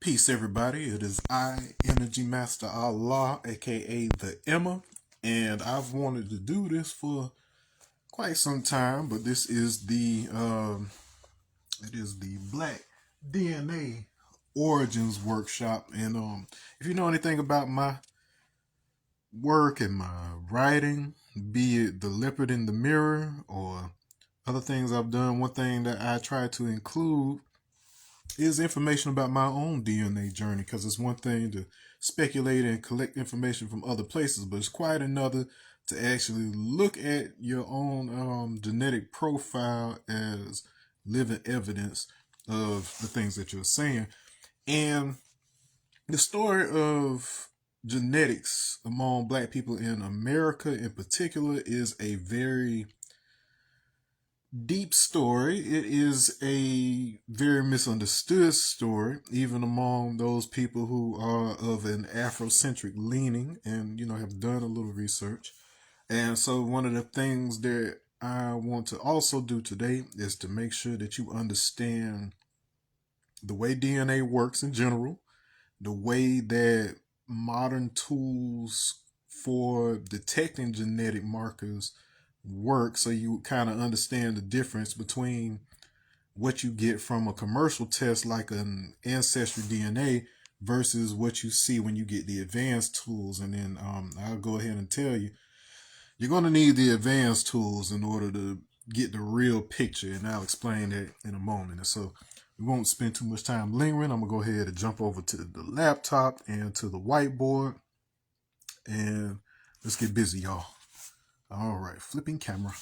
Peace, everybody. It is I, Energy Master Allah, aka the Emma, and I've wanted to do this for quite some time. But this is the Black DNA Origins Workshop, and if you know anything about my work and my writing, be it the leopard in the mirror or other things I've done, one thing that I try to include is information about my own DNA journey, because it's one thing to speculate and collect information from other places, but it's quite another to actually look at your own genetic profile as living evidence of the things that you're saying. And the story of genetics among Black people in America in particular is a very deep story. It is a very misunderstood story, even among those people who are of an Afrocentric leaning and, have done a little research. And so one of the things that I want to also do today is to make sure that you understand the way DNA works in general, the way that modern tools for detecting genetic markers work, so you kind of understand the difference between what you get from a commercial test like an ancestry DNA versus what you see when you get the advanced tools. And then I'll go ahead and tell you, you're going to need the advanced tools in order to get the real picture, and I'll explain that in a moment. And so we won't spend too much time lingering. I'm going to go ahead and jump over to the laptop and to the whiteboard, and let's get busy, y'all. All right, flipping camera.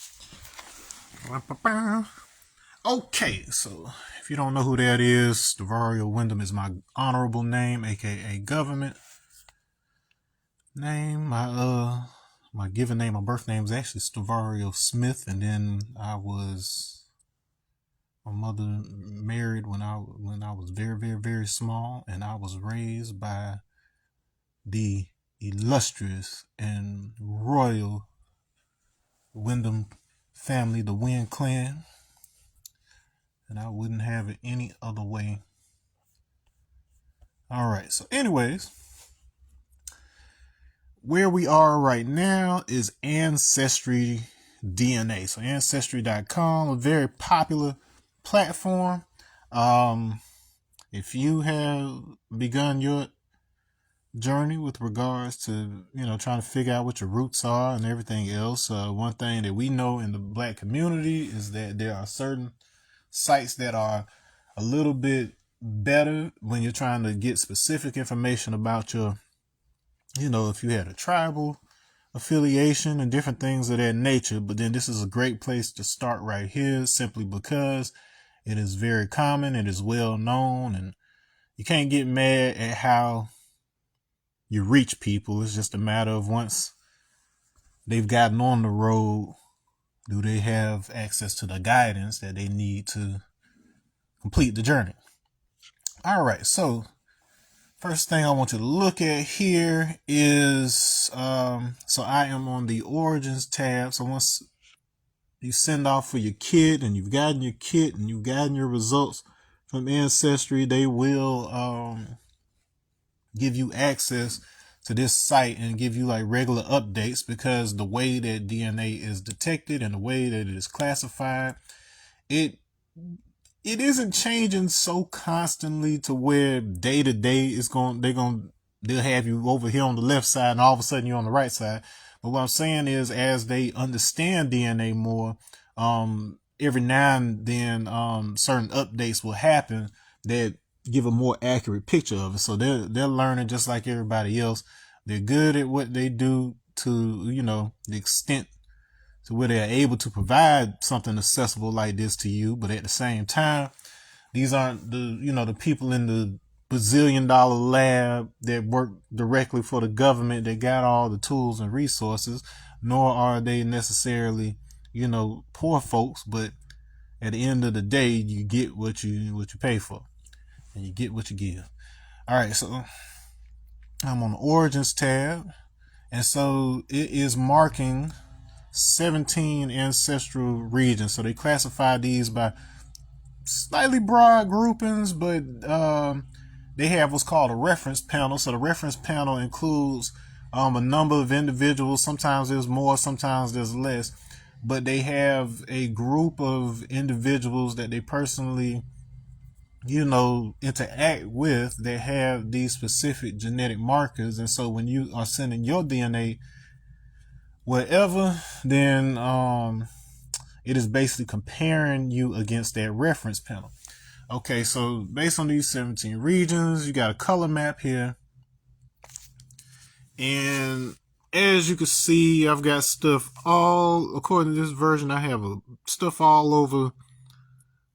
Okay, so if you don't know who that is, Stavario Wyndham is my honorable name, aka government name. My given name, my birth name is actually Stavario Smith, and then my mother married when I was very, very, very small, and I was raised by the illustrious and royal Wyndham family, the Wynn clan, and I wouldn't have it any other way. All right, so anyways, where we are right now is Ancestry DNA. So Ancestry.com, a very popular platform. If you have begun your journey with regards to, trying to figure out what your roots are and everything else, one thing that we know in the Black community is that there are certain sites that are a little bit better when you're trying to get specific information about your, if you had a tribal affiliation and different things of that nature. But then this is a great place to start right here, simply because it is very common, it is well known, and you can't get mad at how you reach people. It's just a matter of, once they've gotten on the road, do they have access to the guidance that they need to complete the journey? All right, so first thing I want you to look at here is, so I am on the Origins tab. So once you send off for your kit and you've gotten your kit and you've gotten your results from Ancestry, they will give you access to this site and give you like regular updates, because the way that DNA is detected and the way that it is classified, it isn't changing so constantly to where day to day they'll have you over here on the left side and all of a sudden you're on the right side. But what I'm saying is, as they understand DNA more, every now and then certain updates will happen that give a more accurate picture of it. So they're learning just like everybody else. They're good at what they do to, the extent to where they're able to provide something accessible like this to you. But at the same time, these aren't the people in the bazillion-dollar lab that work directly for the government that got all the tools and resources, nor are they necessarily, poor folks. But at the end of the day, you get what you pay for, and you get what you give. All right, so I'm on the Origins tab, and so it is marking 17 ancestral regions. So they classify these by slightly broad groupings, but they have what's called a reference panel. So the reference panel includes a number of individuals. Sometimes there's more, sometimes there's less, but they have a group of individuals that they personally, interact with that have these specific genetic markers. And so when you are sending your DNA wherever, then it is basically comparing you against that reference panel. Okay, so based on these 17 regions, you got a color map here. And as you can see, I've got stuff according to this version, I have stuff all over,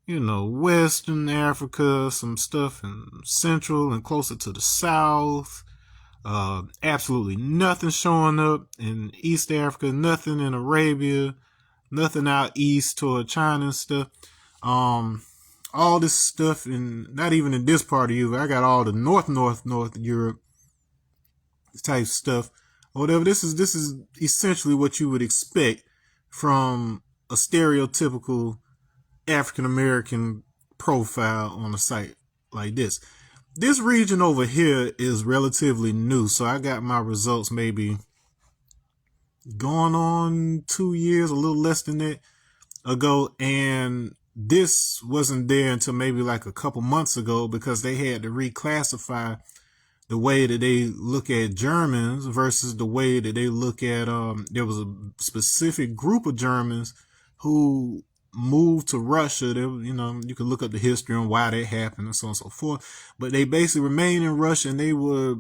Western Africa, some stuff in Central and closer to the South. Absolutely nothing showing up in East Africa, nothing in Arabia, nothing out east toward China and stuff. All this stuff not even in this part of Europe. I got all the North Europe type stuff. Whatever. This is essentially what you would expect from a stereotypical African American profile on a site like this. This region over here is relatively new, so I got my results maybe going on 2 years, a little less than that ago, and this wasn't there until maybe like a couple months ago because they had to reclassify the way that they look at Germans versus the way that they look at there was a specific group of Germans who moved to Russia. They, you can look up the history on why that happened and so on and so forth. But they basically remained in Russia, and they were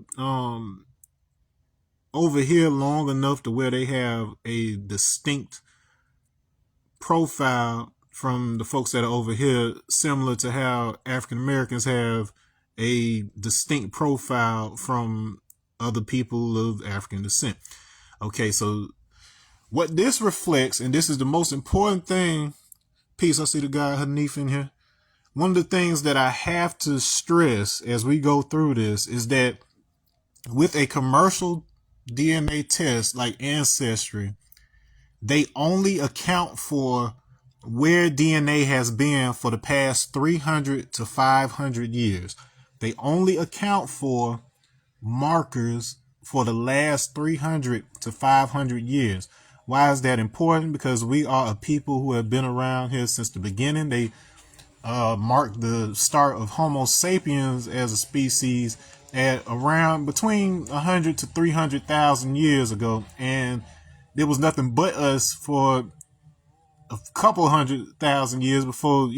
over here long enough to where they have a distinct profile from the folks that are over here, similar to how African Americans have a distinct profile from other people of African descent. Okay, so what this reflects, and this is the most important thing, peace, I see the guy Hanif in here. One of the things that I have to stress as we go through this is that with a commercial DNA test like Ancestry, they only account for where DNA has been for the past 300 to 500 years. They only account for markers for the last 300 to 500 years. Why is that important? Because we are a people who have been around here since the beginning. They marked the start of Homo sapiens as a species at around between 100 to 300,000 years ago. And there was nothing but us for a couple 100,000 years before,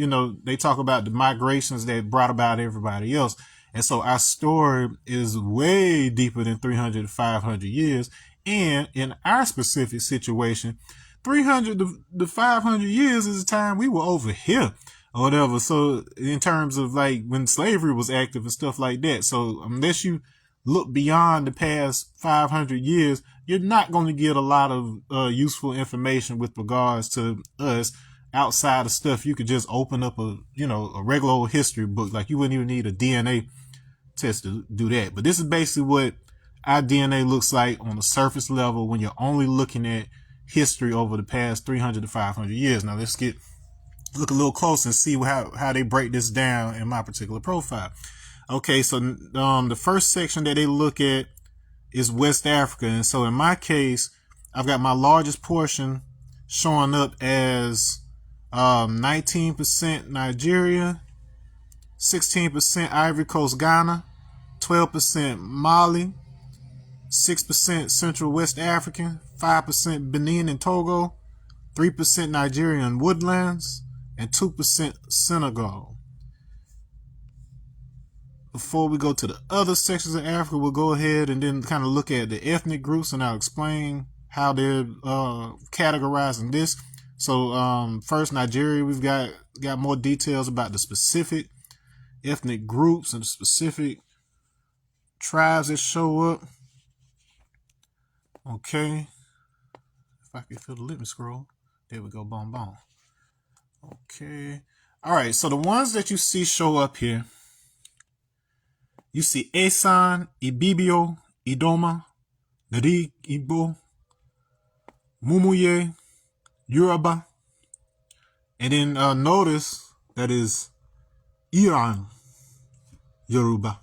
they talk about the migrations that brought about everybody else. And so our story is way deeper than 300 to 500 years. And in our specific situation, 300 to 500 years is the time we were over here or whatever. So in terms of like when slavery was active and stuff like that. So unless you look beyond the past 500 years, you're not going to get a lot of useful information with regards to us outside of stuff. You could just open up a regular old history book. Like you wouldn't even need a DNA test to do that. But this is basically what our DNA looks like on the surface level when you're only looking at history over the past 300 to 500 years. Now let's look a little closer and see how they break this down in my particular profile. Okay, so the first section that they look at is West Africa. And so in my case, I've got my largest portion showing up as 19% Nigeria, 16% Ivory Coast, Ghana, 12% Mali, 6% Central West African, 5% Benin and Togo, 3% Nigerian woodlands, and 2% Senegal. Before we go to the other sections of Africa, we'll go ahead and then kind of look at the ethnic groups, and I'll explain how they're categorizing this. So first, Nigeria, we've got more details about the specific ethnic groups and the specific tribes that show up. Okay. If I can feel the litmus scroll. There we go. Boom, boom. Okay. All right. So the ones that you see show up here, you see Esan, Ibibio, Idoma, Nari, Igbo, Mumuye, Yoruba. And then notice that is Iran, Yoruba.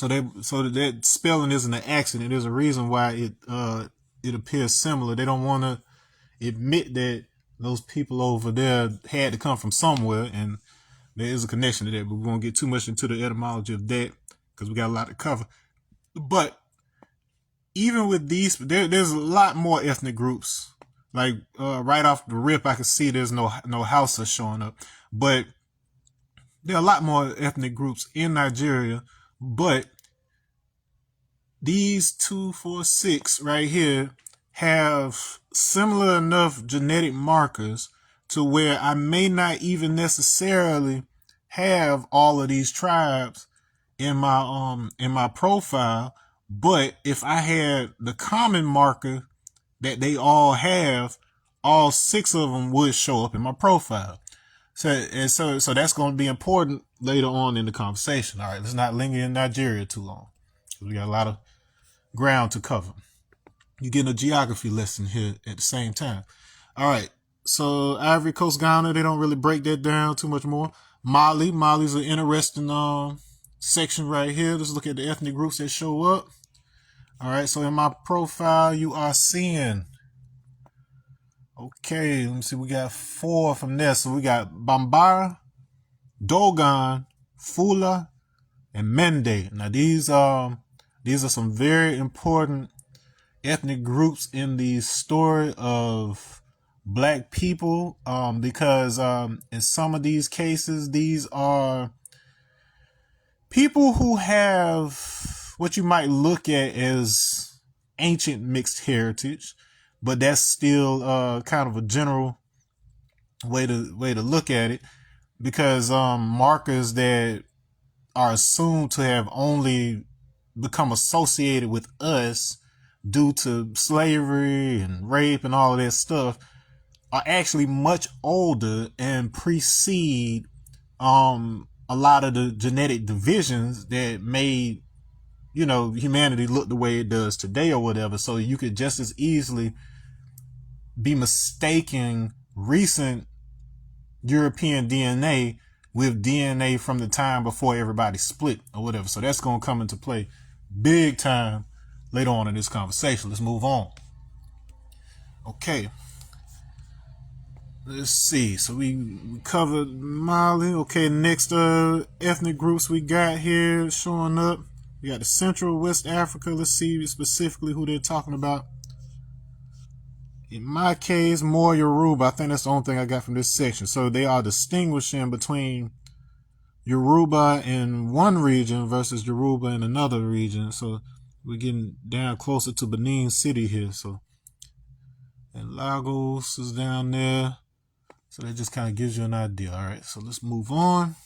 So that spelling isn't an accident. There's a reason why it appears similar. They don't want to admit that those people over there had to come from somewhere, and there is a connection to that. But we won't get too much into the etymology of that because we got a lot to cover. But even with these, there's a lot more ethnic groups. Like right off the rip, I can see there's no Hausa showing up, but there are a lot more ethnic groups in Nigeria. But these 246 right here have similar enough genetic markers to where I may not even necessarily have all of these tribes in my profile, but if I had the common marker that they all have, all 6 of them would show up in my profile. So that's going to be important later on in the conversation. All right, let's not linger in Nigeria too long. We got a lot of ground to cover. You're getting a geography lesson here at the same time. All right, so Ivory Coast, Ghana, they don't really break that down too much more. Mali's an interesting section right here. Let's look at the ethnic groups that show up. All right, so in my profile, you are seeing. Okay, let me see. We got 4 from there. So we got Bambara, Dogon, Fula, and Mende. Now these are some very important ethnic groups in the story of black people, because in some of these cases, these are people who have what you might look at as ancient mixed heritage, but that's still kind of a general way to look at it, because markers that are assumed to have only become associated with us due to slavery and rape and all of that stuff are actually much older and precede a lot of the genetic divisions that made humanity look the way it does today or whatever. So you could just as easily be mistaking recent European DNA with DNA from the time before everybody split or whatever. So that's going to come into play big time later on in this conversation. Let's move on. Okay. Let's see. So we covered Mali. Okay, next ethnic groups we got here showing up. We got the Central West Africa. Let's see specifically who they're talking about. In my case, more Yoruba. I think that's the only thing I got from this section. So they are distinguishing between Yoruba in one region versus Yoruba in another region. So we're getting down closer to Benin City here. So, and Lagos is down there. So that just kind of gives you an idea. All right, so let's move on.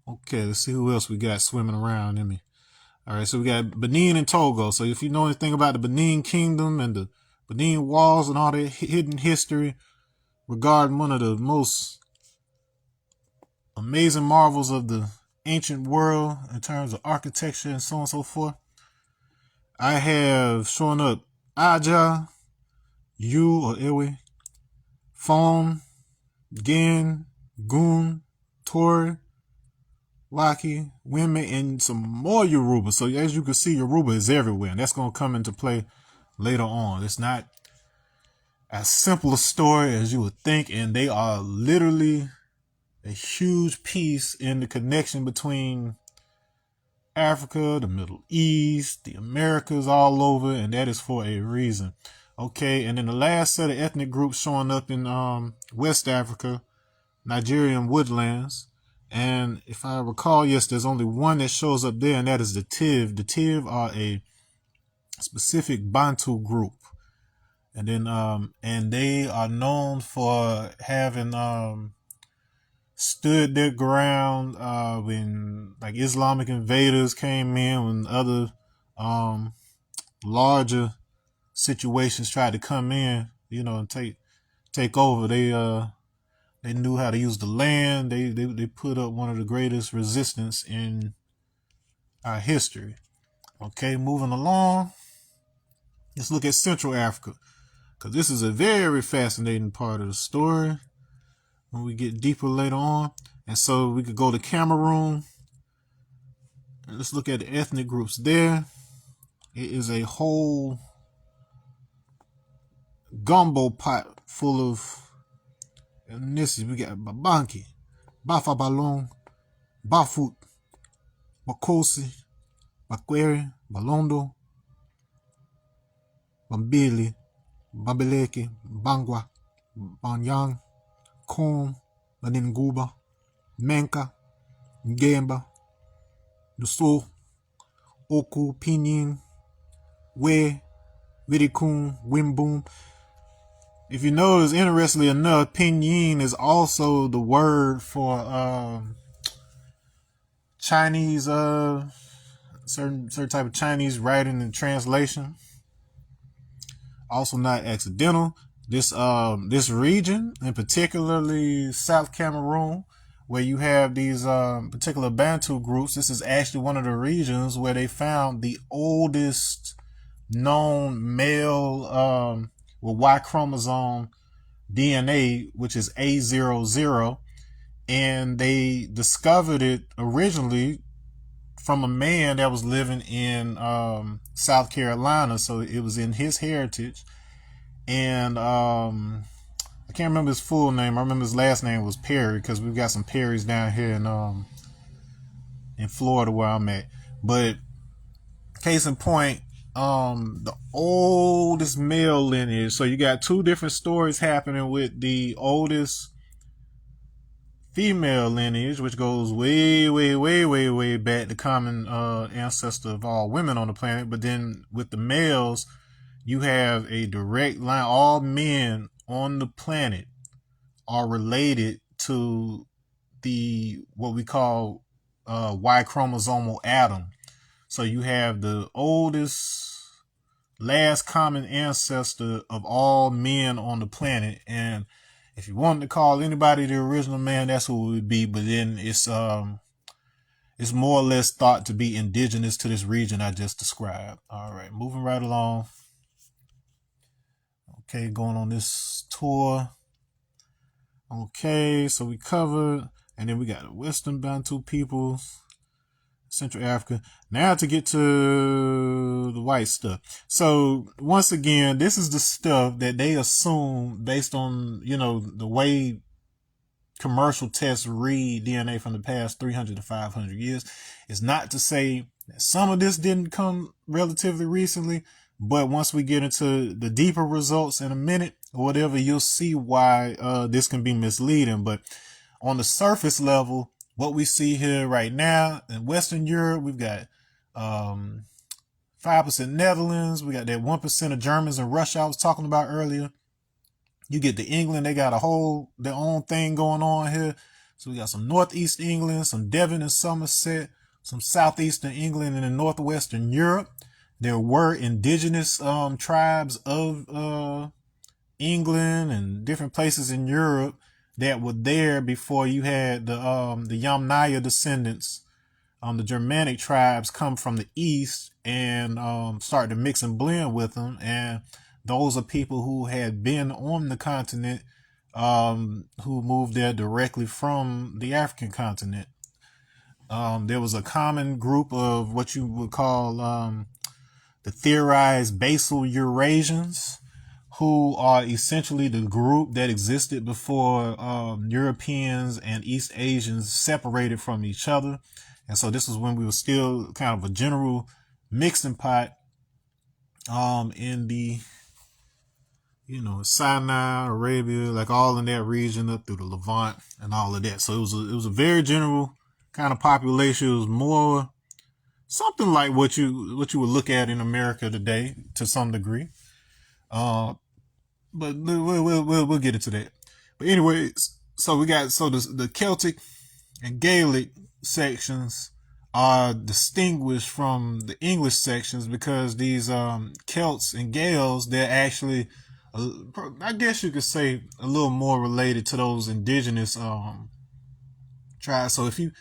Okay, let's see who else we got swimming around in me. All right, so we got Benin and Togo. So if you know anything about the Benin Kingdom and the Benin Walls and all that hidden history regarding one of the most amazing marvels of the ancient world in terms of architecture and so on and so forth, I have shown up Aja, Yu or Ewe, Fon, Gen, Gun, Tori, Waki, women, and some more Yoruba. So as you can see, Yoruba is everywhere, and that's going to come into play later on. It's not as simple a story as you would think, and they are literally a huge piece in the connection between Africa, the Middle East, the Americas, all over, and that is for a reason. Okay, and then the last set of ethnic groups showing up in West Africa, Nigerian woodlands. And if I recall, yes, there's only one that shows up there, and that is the Tiv. The Tiv are a specific Bantu group. And then and they are known for having stood their ground when like Islamic invaders came in, when other larger situations tried to come in, and take over. They knew how to use the land. They put up one of the greatest resistance in our history. Okay, moving along. Let's look at Central Africa, because this is a very fascinating part of the story when we get deeper later on. And so we could go to Cameroon. let's look at the ethnic groups there. It is a whole gumbo pot full of ethnicities. We got Babanki, Bafa Balong, Bafut, Bakosi, Bakweri, Balondo, Bambili, Babeleke, Bangwa, Banyang, Kom, Baninguba, Menka, Ngemba, Nusu, Oku, Pinyin, We, Wirikun, Wimbum. If you notice, interestingly enough, Pinyin is also the word for Chinese, certain type of Chinese writing and translation. Also not accidental. This region, and particularly South Cameroon, where you have these particular Bantu groups, this is actually one of the regions where they found the oldest known male with Y chromosome DNA, which is A00, and they discovered it originally from a man that was living in South Carolina, so it was in his heritage. And I can't remember his full name. I remember his last name was Perry, because we've got some Perrys down here in Florida where I'm at. But case in point, the oldest male lineage. So you got two different stories happening with the oldest female lineage, which goes way, way, way, way, way back, the common ancestor of all women on the planet. But then with the males, you have a direct line. All men on the planet are related to the what we call Y chromosomal atom. So you have the oldest, last common ancestor of all men on the planet, and if you wanted to call anybody the original man, that's who it would be. But then it's more or less thought to be indigenous to this region I just described. All right, moving right along. Okay, going on this tour. Okay, so we covered, and then we got the Western Bantu peoples, Central Africa. Now to get to the white stuff. So once again, this is the stuff that they assume based on, the way commercial tests read DNA from the past 300 to 500 years. It's not to say that some of this didn't come relatively recently, but once we get into the deeper results in a minute or whatever, you'll see why this can be misleading. But on the surface level, what we see here right now in Western Europe, we've got 5% Netherlands. We got that 1% of Germans and Russia I was talking about earlier. You get to England, they got their own thing going on here. So we got some Northeast England, some Devon and Somerset, some Southeastern England, and in Northwestern Europe. There were indigenous tribes of England and different places in Europe that were there before you had the Yamnaya descendants. The Germanic tribes come from the east and start to mix and blend with them, and those are people who had been on the continent, who moved there directly from the African continent. There was a common group of what you would call the theorized basal Eurasians, who are essentially the group that existed before Europeans and East Asians separated from each other. And so this was when we were still kind of a general mixing pot in the, Sinai, Arabia, like all in that region up through the Levant and all of that. So it was a very general kind of population. It was more something like what you would look at in America today to some degree. But we'll get into that. But anyways, so we got the Celtic and Gaelic sections are distinguished from the English sections because these Celts and Gaels, they're actually, I guess you could say, a little more related to those indigenous tribes. So if you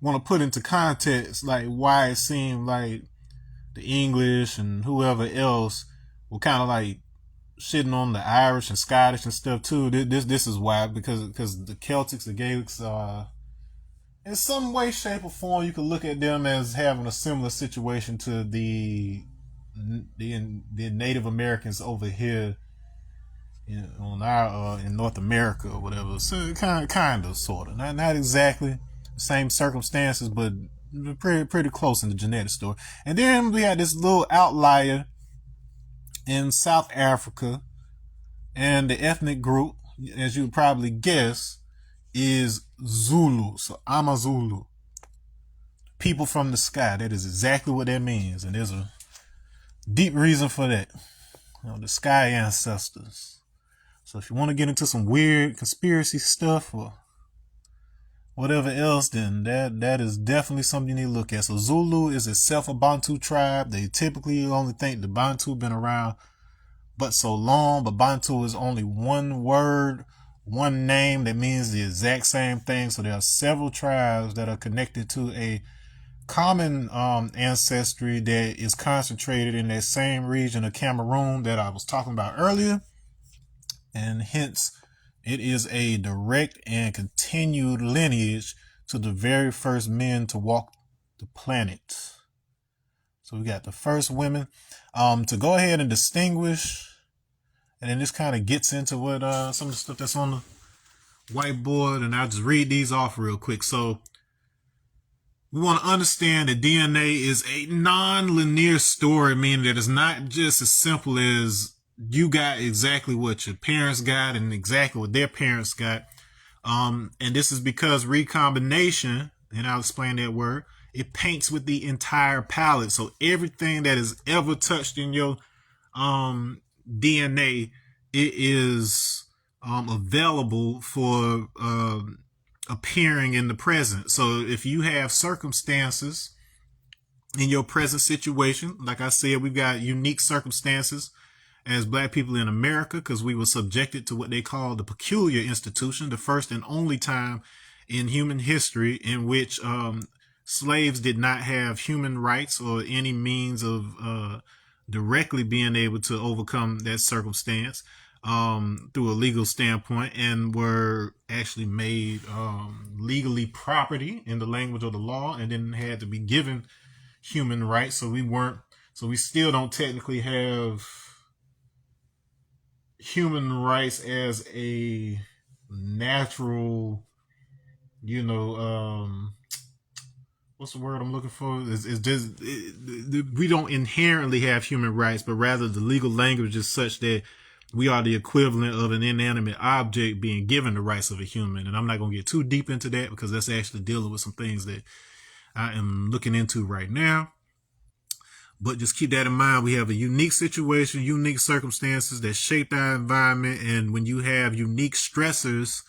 want to put into context like why it seemed like the English and whoever else were kind of like shitting on the Irish and Scottish and stuff too. This is why, because the Celtics, the Gaelics, in some way, shape, or form, you could look at them as having a similar situation to the Native Americans over here in North America or whatever. So kind of, sort of, not exactly the same circumstances, but pretty close in the genetic story. And then we had this little outlier in South Africa, and the ethnic group, as you would probably guess, is Zulu. So I'm a Zulu. People from the sky. That is exactly what that means, and there's a deep reason for that. The sky ancestors. So if you want to get into some weird conspiracy stuff or whatever else, then that is definitely something you need to look at. So Zulu is itself a Bantu tribe. They typically only think the Bantu been around but so long, but Bantu is only one word, one name that means the exact same thing. So there are several tribes that are connected to a common ancestry that is concentrated in that same region of Cameroon that I was talking about earlier. And hence, it is a direct and continued lineage to the very first men to walk the planet. So we got the first women. To go ahead and distinguish, and then this kind of gets into what some of the stuff that's on the whiteboard, and I'll just read these off real quick. So we want to understand that DNA is a non-linear story, meaning that it's not just as simple as you got exactly what your parents got and exactly what their parents got. And this is because recombination, and I'll explain that word, it paints with the entire palette. So everything that is ever touched in your DNA, it is available for appearing in the present. So if you have circumstances in your present situation, like I said, we've got unique circumstances as black people in America because we were subjected to what they call the peculiar institution, the first and only time in human history in which slaves did not have human rights or any means of directly being able to overcome that circumstance through a legal standpoint, and were actually made legally property in the language of the law, and then had to be given human rights. So we still don't technically have human rights as a natural, what's the word I'm looking for? We don't inherently have human rights, but rather the legal language is such that we are the equivalent of an inanimate object being given the rights of a human. And I'm not going to get too deep into that because that's actually dealing with some things that I am looking into right now. But just keep that in mind. We have a unique situation, unique circumstances that shaped our environment. And when you have unique stressors,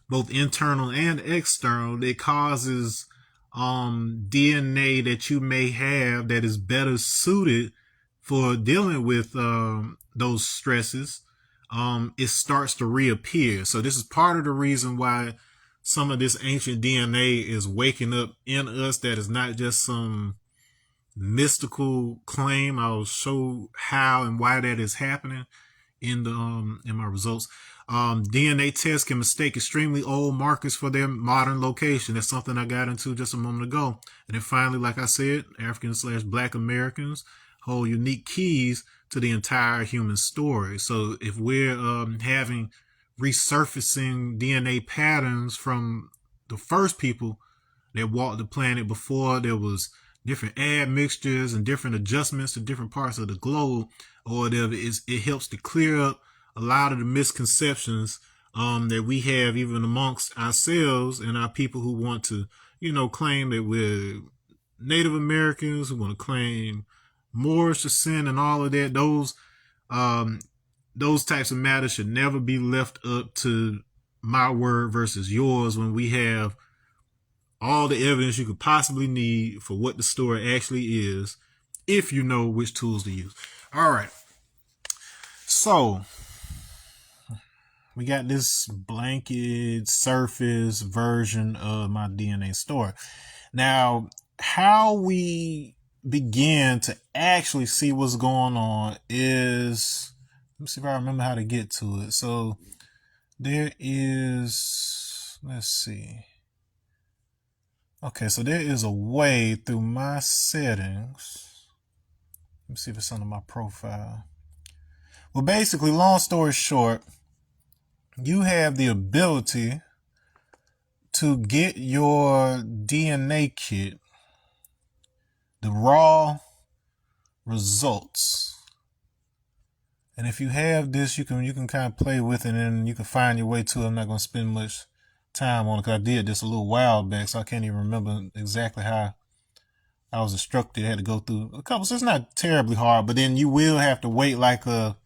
both internal and external, it causes DNA that you may have that is better suited for dealing with those stresses. It starts to reappear. So this is part of the reason why some of this ancient DNA is waking up in us. That is not just some mystical claim. I'll show how and why that is happening in my results. DNA tests can mistake extremely old markers for their modern location. That's something I got into just a moment ago. And then finally, like I said, African/Black Americans hold unique keys to the entire human story. So if we're having resurfacing DNA patterns from the first people that walked the planet before there was different admixtures and different adjustments to different parts of the globe or whatever, it helps to clear up a lot of the misconceptions that we have even amongst ourselves and our people who want to, claim that we're Native Americans, who want to claim Moorish descent and all of that. Those types of matters should never be left up to my word versus yours when we have all the evidence you could possibly need for what the story actually is, if you know which tools to use. All right. So we got this blanket surface version of my DNA story. Now, how we begin to actually see what's going on is, let me see if I remember how to get to it. So there is, let's see. Okay, so there is a way through my settings. Let me see if it's under my profile. Well, basically, long story short, you have the ability to get your DNA kit, the raw results. And if you have this, you can kind of play with it and you can find your way to it. I'm not going to spend much time on it because I did this a little while back, so I can't even remember exactly how I was instructed. I had to go through a couple, so it's not terribly hard, but then you will have to wait like up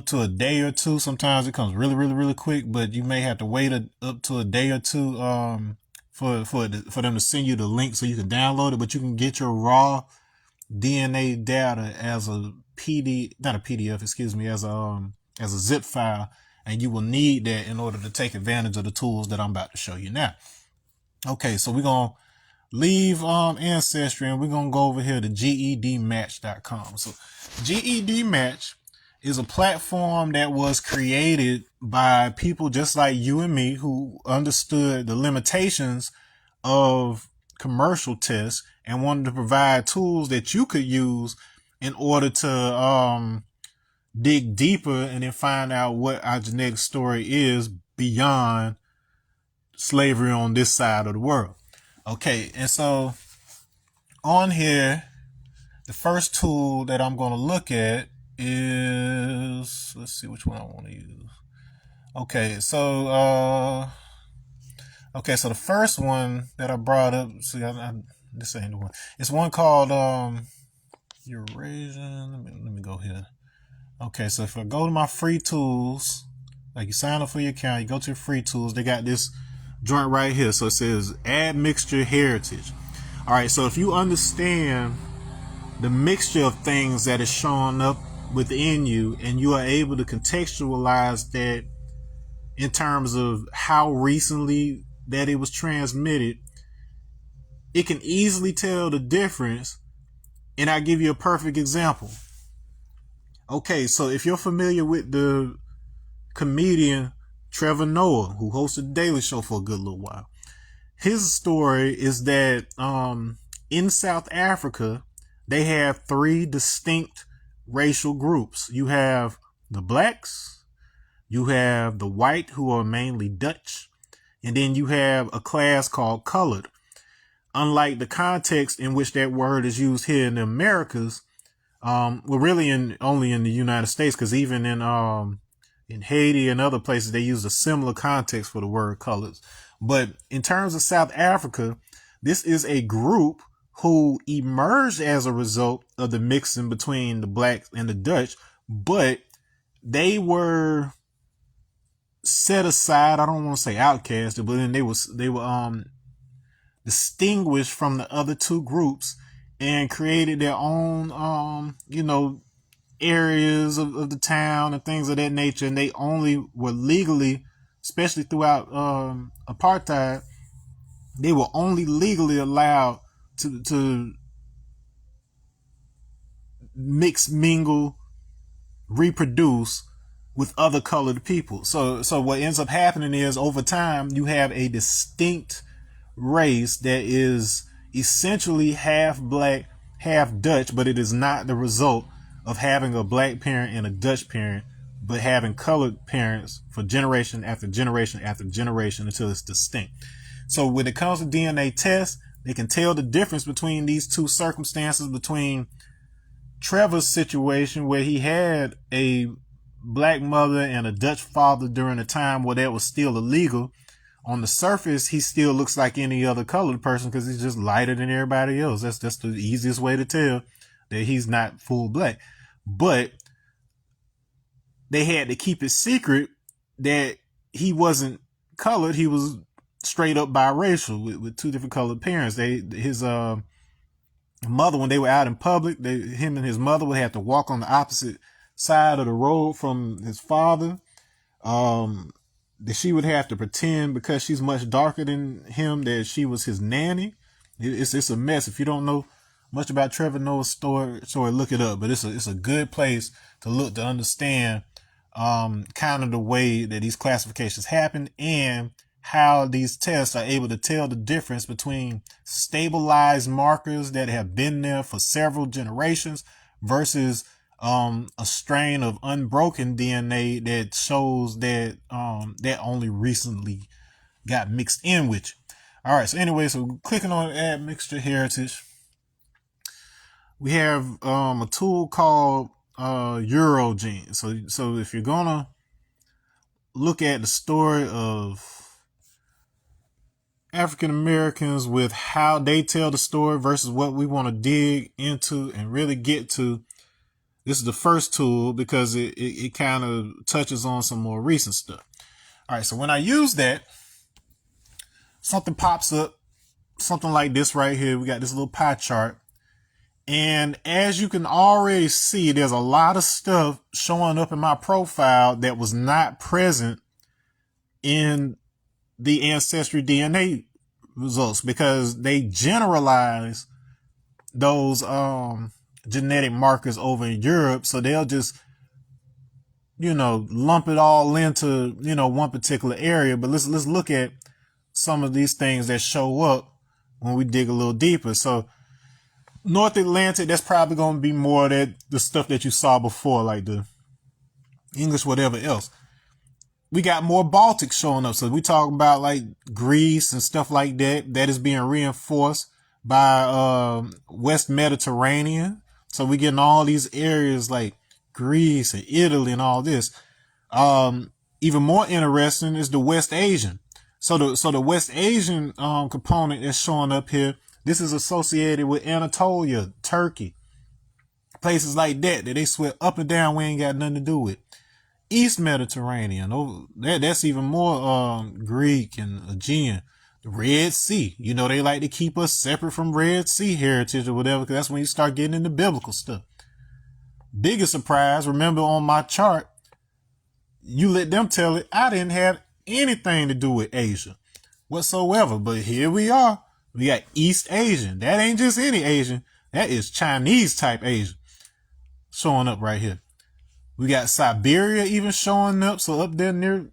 to a day or two. Sometimes it comes really, really, really quick, but you may have to wait up to a day or two for them to send you the link so you can download it. But you can get your raw DNA data as a not a PDF, excuse me, as a zip file, and you will need that in order to take advantage of the tools that I'm about to show you now. Okay, so we're gonna leave Ancestry and we're gonna go over here to GEDmatch.com. So GED Match is a platform that was created by people just like you and me who understood the limitations of commercial tests and wanted to provide tools that you could use in order to dig deeper and then find out what our genetic story is beyond slavery on this side of the world. Okay, and so on here, the first tool that I'm going to look at is, let's see which one I want to use. Okay, so the first one that I brought up, see, this ain't the one. It's one called Eurasian. Let me go here. Okay, so if I go to my free tools, like you sign up for your account, you go to your free tools, they got this joint right here. So it says admixture heritage. All right, so if you understand the mixture of things that is showing up within you and you are able to contextualize that in terms of how recently that it was transmitted, it can easily tell the difference. And I'll give you a perfect example. Okay, so if you're familiar with the comedian Trevor Noah, who hosted the Daily Show for a good little while, his story is that in South Africa, they have three distinct racial groups. You have the blacks, you have the white, who are mainly Dutch, and then you have a class called colored. Unlike the context in which that word is used here in the Americas, really only in the United States, because even in Haiti and other places, they use a similar context for the word colors. But in terms of South Africa, this is a group who emerged as a result of the mixing between the blacks and the Dutch, but they were set aside. I don't want to say outcasted, but then they were distinguished from the other two groups and created their own areas of the town and things of that nature. And they only were legally, especially throughout apartheid, they were only legally allowed to mix, mingle, reproduce with other colored people. So what ends up happening is over time you have a distinct race that is essentially half black, half Dutch, but it is not the result of having a black parent and a Dutch parent, but having colored parents for generation after generation after generation until it's distinct. So when it comes to DNA tests, they can tell the difference between these two circumstances, between Trevor's situation where he had a black mother and a Dutch father during a time where that was still illegal. On the surface, he still looks like any other colored person because he's just lighter than everybody else. That's the easiest way to tell that he's not full black. But they had to keep it secret that he wasn't colored. He was straight up biracial with two different colored parents. His mother, when they were out in public, him and his mother would have to walk on the opposite side of the road from his father. That she would have to pretend because she's much darker than him that she was his nanny. It's a mess. If you don't know much about Trevor Noah's story, look it up. But it's a good place to look to understand kind of the way that these classifications happen and how these tests are able to tell the difference between stabilized markers that have been there for several generations versus a strain of unbroken DNA that shows that that only recently got mixed in with you. All right, so anyway, so clicking on add mixture heritage, we have a tool called Eurogene. So if you're gonna look at the story of African Americans with how they tell the story versus what we want to dig into and really get to, this is the first tool because it kind of touches on some more recent stuff. All right, so when I use that, something pops up, something like this right here. We got this little pie chart. And as you can already see, there's a lot of stuff showing up in my profile that was not present in the Ancestry DNA results because they generalize those genetic markers over in Europe. So they'll just, lump it all into, one particular area. But let's look at some of these things that show up when we dig a little deeper. So North Atlantic, that's probably going to be more that the stuff that you saw before, like the English, whatever else. We got more Baltic showing up. So we talk about like Greece and stuff like that. That is being reinforced by West Mediterranean. So we getting all these areas like Greece and Italy and all this. Even more interesting is the West Asian. So the West Asian component that's showing up here, this is associated with Anatolia, Turkey, places like that they swear up and down we ain't got nothing to do with. East Mediterranean, that's even more Greek and Aegean. The Red Sea, they like to keep us separate from Red Sea heritage or whatever, because that's when you start getting into biblical stuff. Biggest surprise, remember on my chart, you let them tell it I didn't have anything to do with Asia whatsoever, but here we are. We got East Asian. That ain't just any Asian. That is Chinese type Asian showing up right here. We got Siberia even showing up. So up there near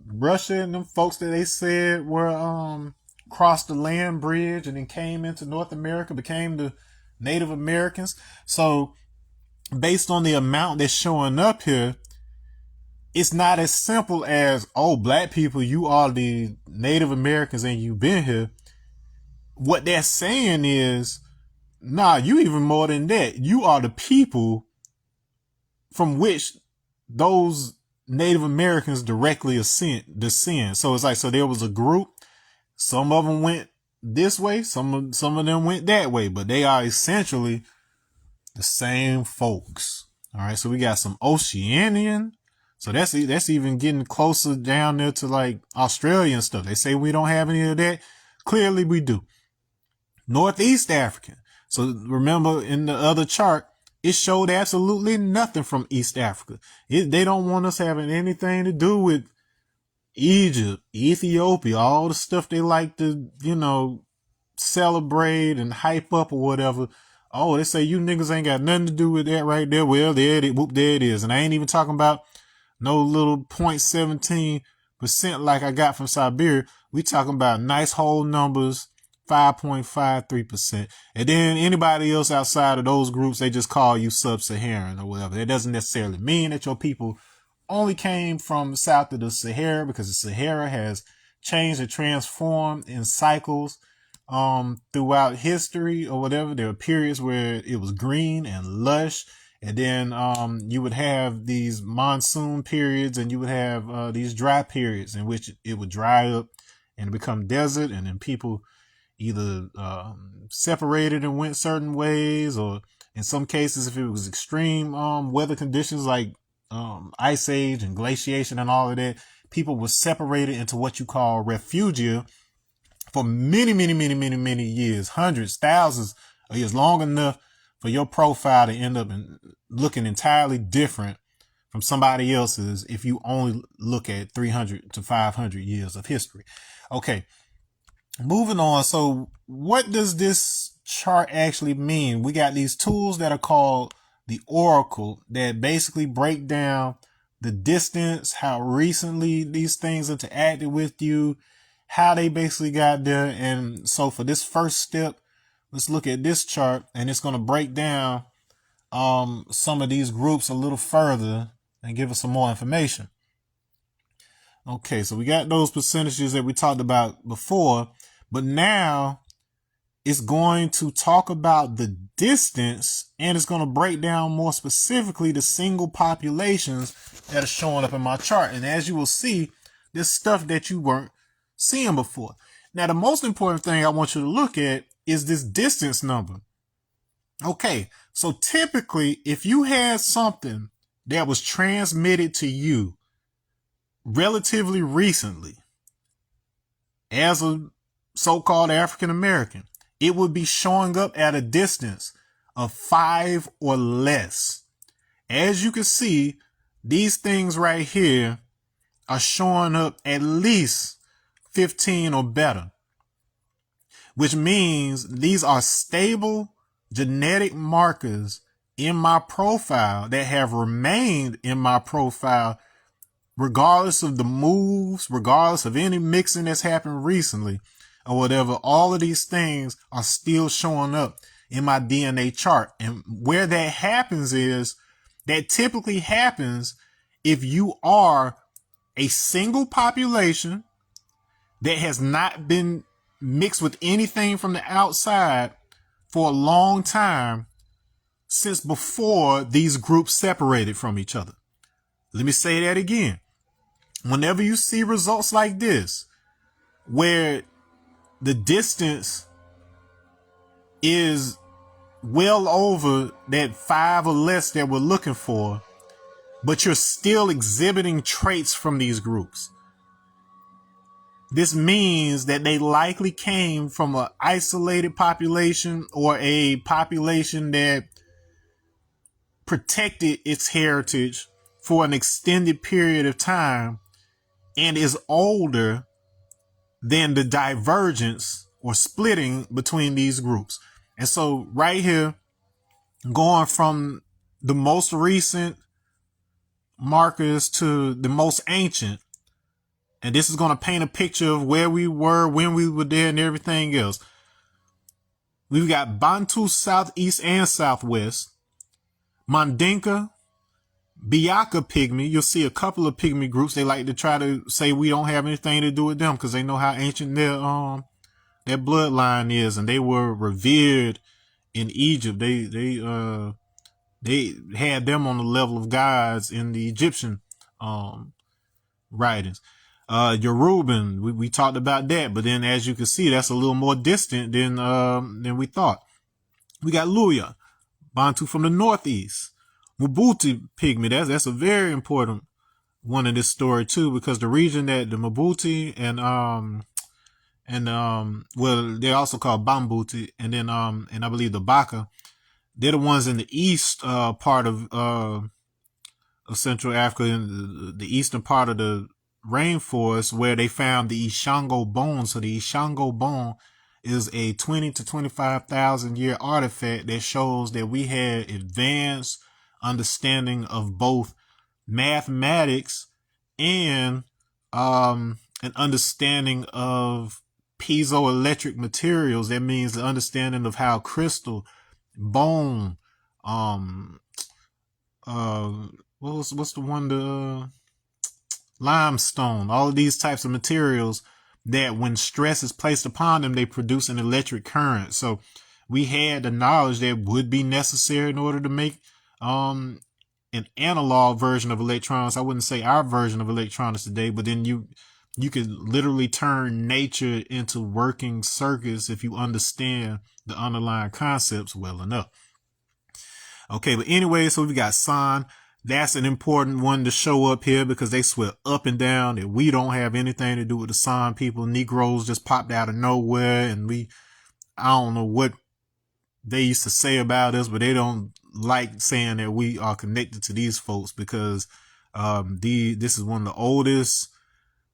Russia and them folks that they said were crossed the land bridge and then came into North America, became the Native Americans. So based on the amount that's showing up here, it's not as simple as, oh, black people, you are the Native Americans and you've been here. What they're saying is, nah, you even more than that. You are the people from which those Native Americans directly descend. So it's like, so there was a group. Some of them went this way. Some of them went that way, but they are essentially the same folks. All right. So we got some Oceanian. So that's even getting closer down there to like Australian stuff. They say we don't have any of that. Clearly we do. Northeast African. So remember in the other chart, it showed absolutely nothing from East Africa. They don't want us having anything to do with Egypt, Ethiopia, all the stuff they like to, celebrate and hype up or whatever. Oh, they say you niggas ain't got nothing to do with that right there. Well, there it is. And I ain't even talking about no little 0.17% like I got from Siberia. We talking about nice whole numbers, 5.53%. And then anybody else outside of those groups, they just call you sub-Saharan or whatever. That doesn't necessarily mean that your people only came from south of the Sahara, because the Sahara has changed and transformed in cycles throughout history or whatever. There were periods where it was green and lush, and then you would have these monsoon periods, and you would have these dry periods in which it would dry up and become desert, and then people either separated and went certain ways, or in some cases, if it was extreme weather conditions like ice age and glaciation and all of that, people were separated into what you call refugia for many, many, many, many, many years, hundreds, thousands of years, long enough for your profile to end up looking entirely different from somebody else's if you only look at 300 to 500 years of history. Okay, moving on. So what does this chart actually mean? We got these tools that are called the Oracle that basically break down the distance, how recently these things interacted with you, how they basically got there. And so for this first step, let's look at this chart, and it's going to break down some of these groups a little further and give us some more information. Okay, so we got those percentages that we talked about before, but now it's going to talk about the distance, and it's going to break down more specifically the single populations that are showing up in my chart. And as you will see, there's stuff that you weren't seeing before. Now, the most important thing I want you to look at is this distance number. Okay, so typically, if you had something that was transmitted to you relatively recently as a so-called African American, it would be showing up at a distance of 5 or less. As you can see, these things right here are showing up at least 15 or better, which means these are stable genetic markers in my profile that have remained in my profile regardless of the moves, regardless of any mixing that's happened recently or whatever. All of these things are still showing up in my DNA chart. And where that happens is that typically happens if you are a single population that has not been mixed with anything from the outside for a long time, since before these groups separated from each other. Let me say that again. Whenever you see results like this, where the distance is well over that 5 or less that we're looking for, but you're still exhibiting traits from these groups, this means that they likely came from an isolated population or a population that protected its heritage for an extended period of time and is older than the divergence or splitting between these groups. And so right here, going from the most recent markers to the most ancient, and this is going to paint a picture of where we were, when we were there, and everything else. We've got Bantu Southeast and Southwest, Mandinka, Biaka Pygmy. You'll see a couple of Pygmy groups. They like to try to say we don't have anything to do with them because they know how ancient their bloodline is, and they were revered in Egypt. They had them on the level of gods in the Egyptian writings. Yoruban, we talked about that, but then as you can see, that's a little more distant than we thought. We got Luya, Bantu from the Northeast. Mabuti Pygmy, that's a very important one in this story too, because the region that the Mabuti and well, they're also called Bambuti, and then and I believe the Baka, they're the ones in the east part of Central Africa, in the eastern part of the rainforest, where they found the Ishango bone. So the Ishango bone is a 20 to 25,000 year artifact that shows that we had advanced understanding of both mathematics and an understanding of piezoelectric materials. That means the understanding of how crystal, bone, what's the one, the limestone, all of these types of materials that when stress is placed upon them, they produce an electric current. So we had the knowledge that would be necessary in order to make an analog version of electronics. I wouldn't say our version of electronics today, but then you could literally turn nature into working circuits if you understand the underlying concepts well enough. Okay, but anyway, so we got San. That's an important one to show up here because they swear up and down that we don't have anything to do with the San people. Negroes just popped out of nowhere, and I don't know what they used to say about us, but they don't like saying that we are connected to these folks because this is one of the oldest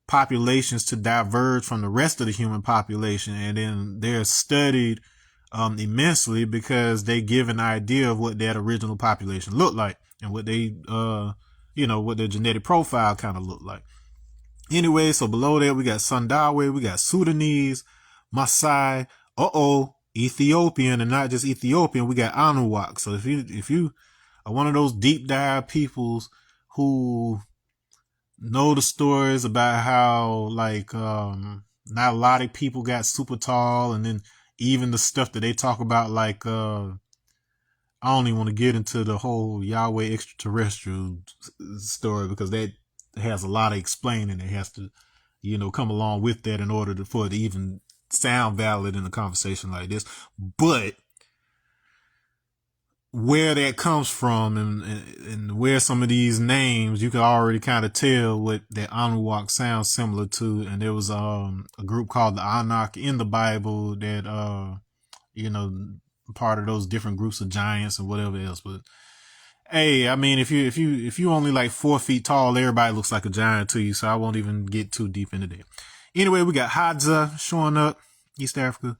populations to diverge from the rest of the human population, and then they're studied immensely because they give an idea of what that original population looked like and what they what their genetic profile kind of looked like. Anyway, so below that we got Sandawe, we got Sudanese, Maasai, Ethiopian, and not just Ethiopian, we got Anuak. So if you are one of those deep dive peoples who know the stories about how Nilotic people got super tall, and then even the stuff that they talk about I don't even want to get into the whole Yahweh extraterrestrial story, because that has a lot of explaining. It has to, come along with that in order for it to even sound valid in a conversation like this. But where that comes from, and where some of these names, you can already kind of tell what that Anuak sounds similar to. And there was a group called the Anak in the Bible that part of those different groups of giants and whatever else. But hey, I mean, if you only like 4 feet tall, everybody looks like a giant to you. So I won't even get too deep into that. Anyway, we got Hadza showing up, East Africa.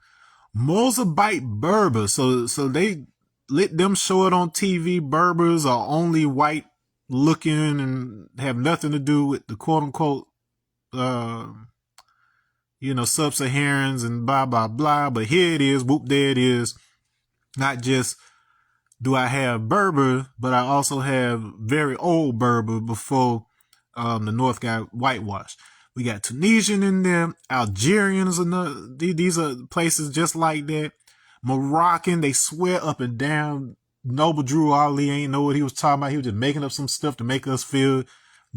Mozabite Berber. So they let them show it on TV. Berbers are only white looking and have nothing to do with the quote unquote, sub-Saharans and blah, blah, blah. But here it is. Whoop, there it is. Not just do I have Berber, but I also have very old Berber before the North got whitewashed. We got Tunisian in there, Algerians, these are places just like that. Moroccan, they swear up and down Noble Drew Ali ain't know what he was talking about. He was just making up some stuff to make us feel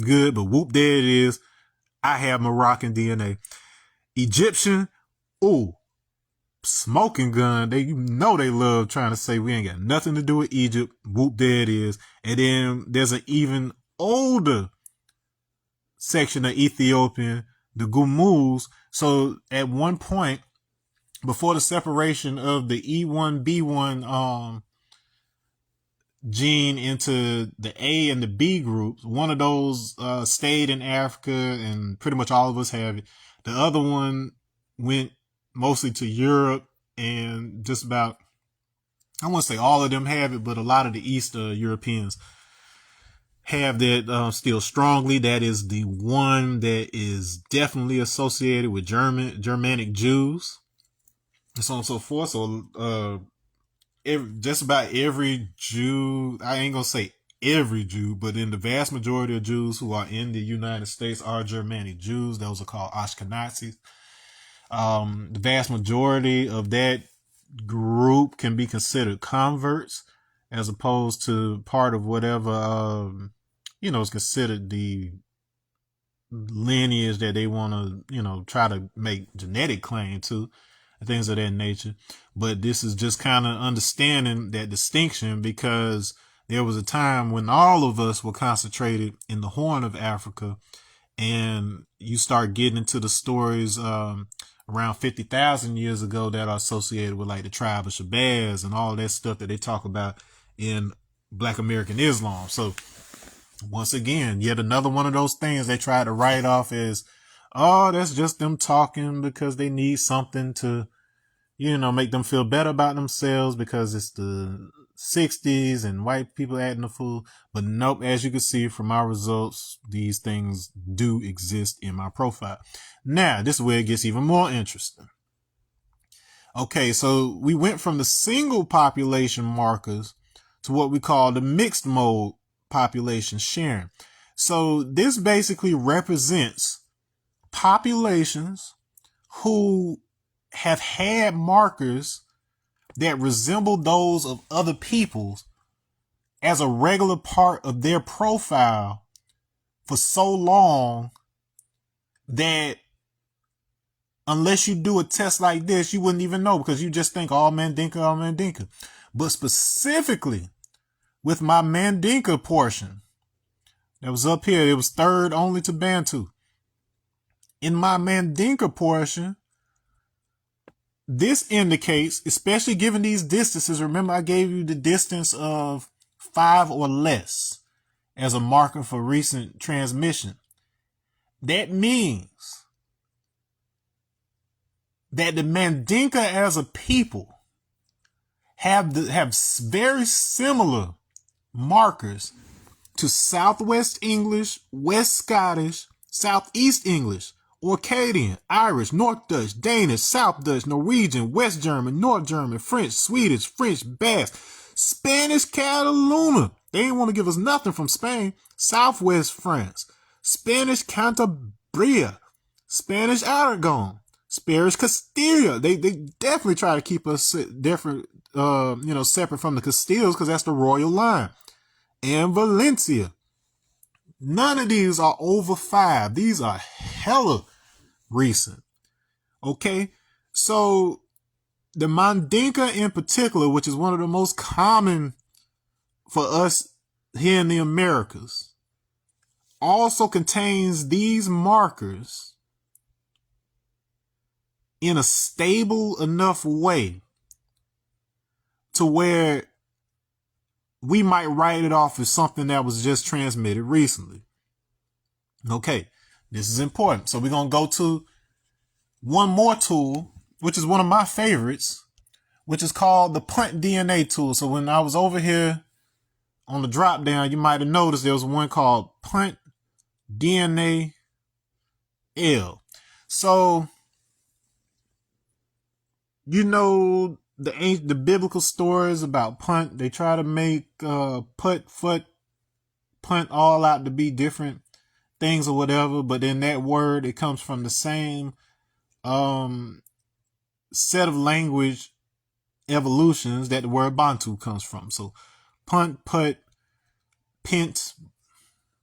good, but whoop, there it is. I have Moroccan DNA. Egyptian, ooh, smoking gun. They they love trying to say we ain't got nothing to do with Egypt. Whoop, there it is. And then there's an even older section of Ethiopian, the Gumus. So at one point, before the separation of the E1B1 gene into the A and the B groups, one of those stayed in Africa, and pretty much all of us have it. The other one went mostly to Europe, and just about, I won't say all of them have it, but a lot of the East Europeans have that still strongly. That is the one that is definitely associated with Germanic Jews, and so on and so forth. So just about every Jew, I ain't gonna say every Jew, but in the vast majority of Jews who are in the United States are Germanic Jews. Those are called Ashkenazis. The vast majority of that group can be considered converts, as opposed to part of whatever is considered the lineage that they want to try to make genetic claim to, and things of that nature. But this is just kind of understanding that distinction, because there was a time when all of us were concentrated in the Horn of Africa, and you start getting into the stories around 50,000 years ago that are associated with like the tribe of Shabazz and all that stuff that they talk about in Black American Islam. So once again, yet another one of those things they try to write off as, oh, that's just them talking because they need something to, make them feel better about themselves because it's the 60s and white people acting a fool. But nope, as you can see from our results, these things do exist in my profile. Now, this is where it gets even more interesting. Okay, so we went from the single population markers to what we call the mixed mode population sharing. So this basically represents populations who have had markers that resemble those of other peoples as a regular part of their profile for so long that unless you do a test like this, you wouldn't even know, because you just think all Mandinka, all Mandinka. But specifically with my Mandinka portion that was up here, it was third only to Bantu. In my Mandinka portion, this indicates, especially given these distances, remember I gave you the distance of 5 or less as a marker for recent transmission. That means that the Mandinka as a people have very similar markers to Southwest English, West Scottish, Southeast English, Orcadian, Irish, North Dutch, Danish, South Dutch, Norwegian, West German, North German, French, Swedish, French Basque, Spanish Cataluna. They didn't want to give us nothing from Spain. Southwest France, Spanish Cantabria, Spanish Aragon, Spanish Castilla. They definitely try to keep us different, separate from the Castillas because that's the royal line. And Valencia. None of these are over 5. These are hella recent. Okay? So the Mandinka in particular, which is one of the most common for us here in the Americas, also contains these markers in a stable enough way to where we might write it off as something that was just transmitted recently. Okay, this is important. So we're going to go to one more tool, which is one of my favorites, which is called the Punt DNA tool. So when I was over here on the drop down, you might have noticed there was one called Punt DNA L. So, you know, the biblical stories about punt, they try to make put, foot, punt all out to be different things or whatever, but in that word, it comes from the same set of language evolutions that the word Bantu comes from. So punt, put, pint,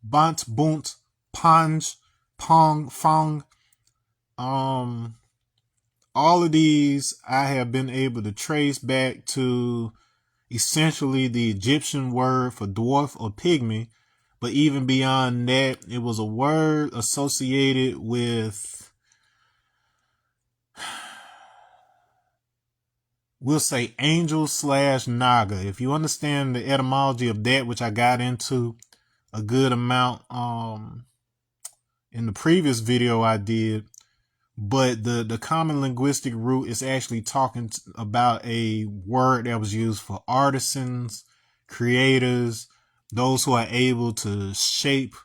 bant, bunt, panj, pong, fong. All of these I have been able to trace back to essentially the Egyptian word for dwarf or pygmy. But even beyond that, it was a word associated with, we'll say, angel / naga. If you understand the etymology of that, which I got into a good amount in the previous video I did, but the common linguistic root is actually talking about a word that was used for artisans, creators, those who are able to shape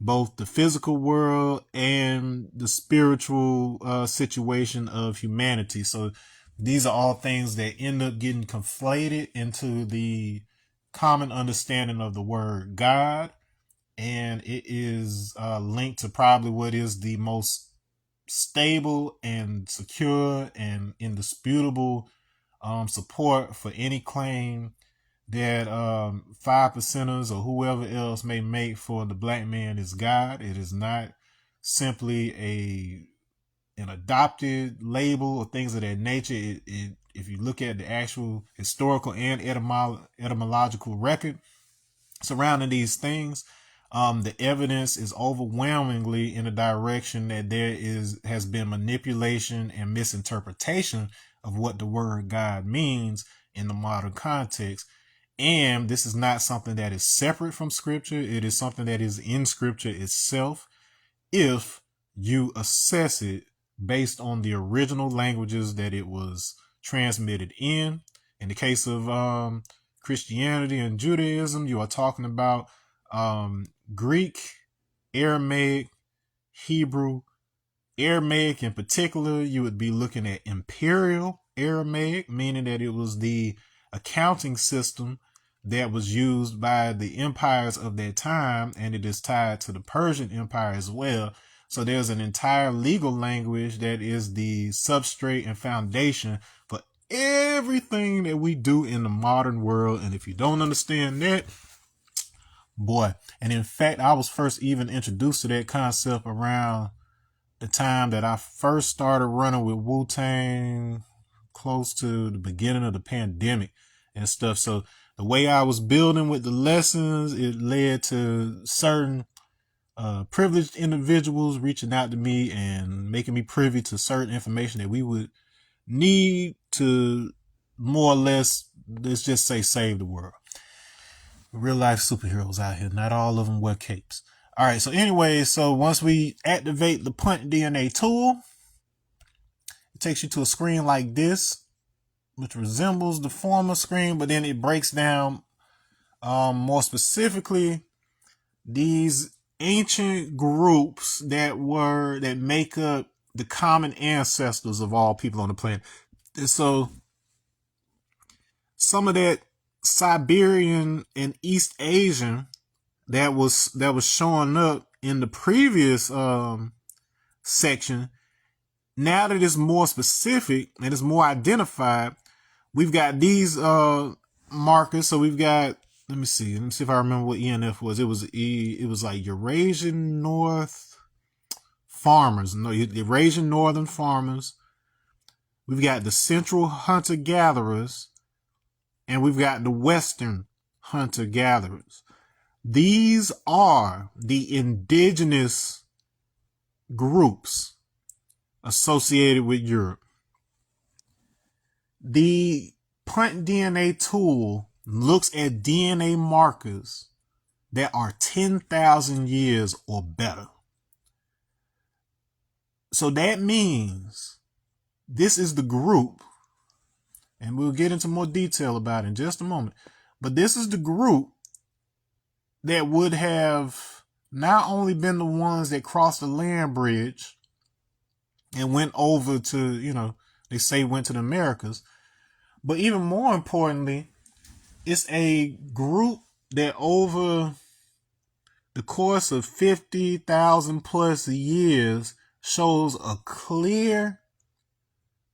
both the physical world and the spiritual situation of humanity. So these are all things that end up getting conflated into the common understanding of the word God. And it is linked to probably what is the most stable and secure and indisputable support for any claim that 5%ers or whoever else may make for the black man is God. It is not simply an adopted label or things of that nature. If you look at the actual historical and etymological record surrounding these things, the evidence is overwhelmingly in the direction that there has been manipulation and misinterpretation of what the word God means in the modern context. And this is not something that is separate from scripture. It is something that is in scripture itself if you assess it based on the original languages that it was transmitted in. In the case of Christianity and Judaism, you are talking about Greek, Aramaic, Hebrew. Aramaic in particular, you would be looking at Imperial Aramaic, meaning that it was the accounting system that was used by the empires of that time, and it is tied to the Persian Empire as well. So there's an entire legal language that is the substrate and foundation for everything that we do in the modern world. And if you don't understand that, boy, and in fact, I was first even introduced to that concept around the time that I first started running with Wu-Tang, close to the beginning of the pandemic and stuff. So the way I was building with the lessons, it led to certain privileged individuals reaching out to me and making me privy to certain information that we would need to more or less, let's just say, save the world. Real life superheroes out here. Not all of them wear capes. All right. So anyway, so once we activate the Punt DNA tool, it takes you to a screen like this, which resembles the former screen, but then it breaks down more specifically these ancient groups that make up the common ancestors of all people on the planet. And so some of that Siberian and East Asian that was showing up in the previous section, now that it's more specific and it's more identified, we've got these markers. So we've got, let me see if I remember what ENF was. It was like Eurasian North farmers. No, Eurasian Northern farmers. We've got the Central Hunter Gatherers, and we've got the Western Hunter Gatherers. These are the indigenous groups associated with Europe. The Punt DNA tool looks at DNA markers that are 10,000 years or better. So that means this is the group, and we'll get into more detail about it in just a moment, but this is the group that would have not only been the ones that crossed the land bridge and went over to, they say went to the Americas, but even more importantly, it's a group that over the course of 50,000 plus years shows a clear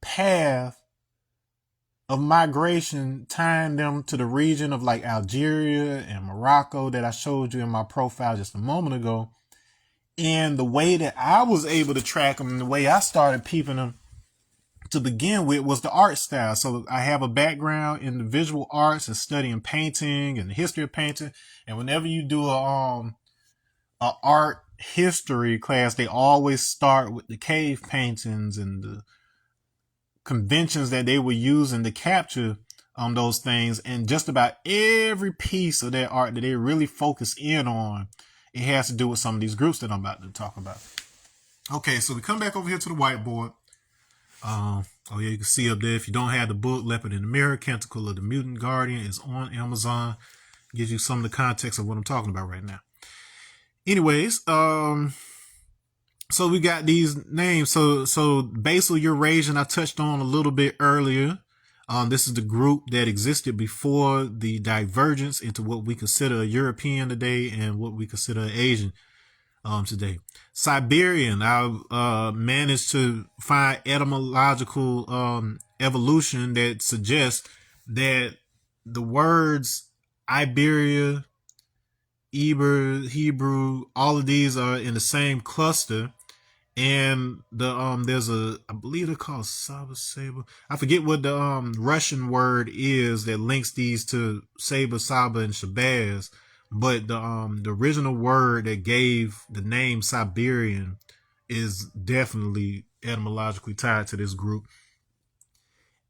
path of migration tying them to the region of like Algeria and Morocco that I showed you in my profile just a moment ago. And the way that I was able to track them, and the way I started peeping them to begin with, was the art style. So I have a background in the visual arts and studying painting and the history of painting. And whenever you do a art history class, they always start with the cave paintings and the conventions that they were using to capture those things. And just about every piece of that art that they really focus in on, it has to do with some of these groups that I'm about to talk about. Okay, so we come back over here to the whiteboard. Oh yeah, you can see up there, if you don't have the book, Leopard in the Mirror, Canticle of the Mutant Guardian is on Amazon. Gives you some of the context of what I'm talking about right now. Anyways, so we got these names. So Basal Eurasian, I touched on a little bit earlier. This is the group that existed before the divergence into what we consider a European today and what we consider Asian today. Siberian, I managed to find etymological evolution that suggests that the words Iberia, Eber, Hebrew, all of these are in the same cluster. And there's I believe they're called Saba Saber. I forget what the Russian word is that links these to Saber, Saba, and Shabazz. But the original word that gave the name Siberian is definitely etymologically tied to this group.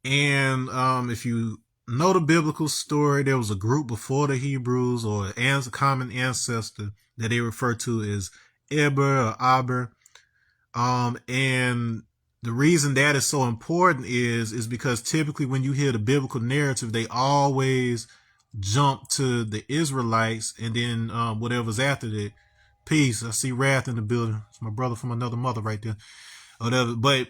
And if you know the biblical story, there was a group before the Hebrews, or a common ancestor that they refer to as Eber or Aber. And the reason that is so important is because typically when you hear the biblical narrative, they always jump to the Israelites and then whatever's after that. Peace. I see Wrath in the building. It's my brother from another mother right there. Whatever. But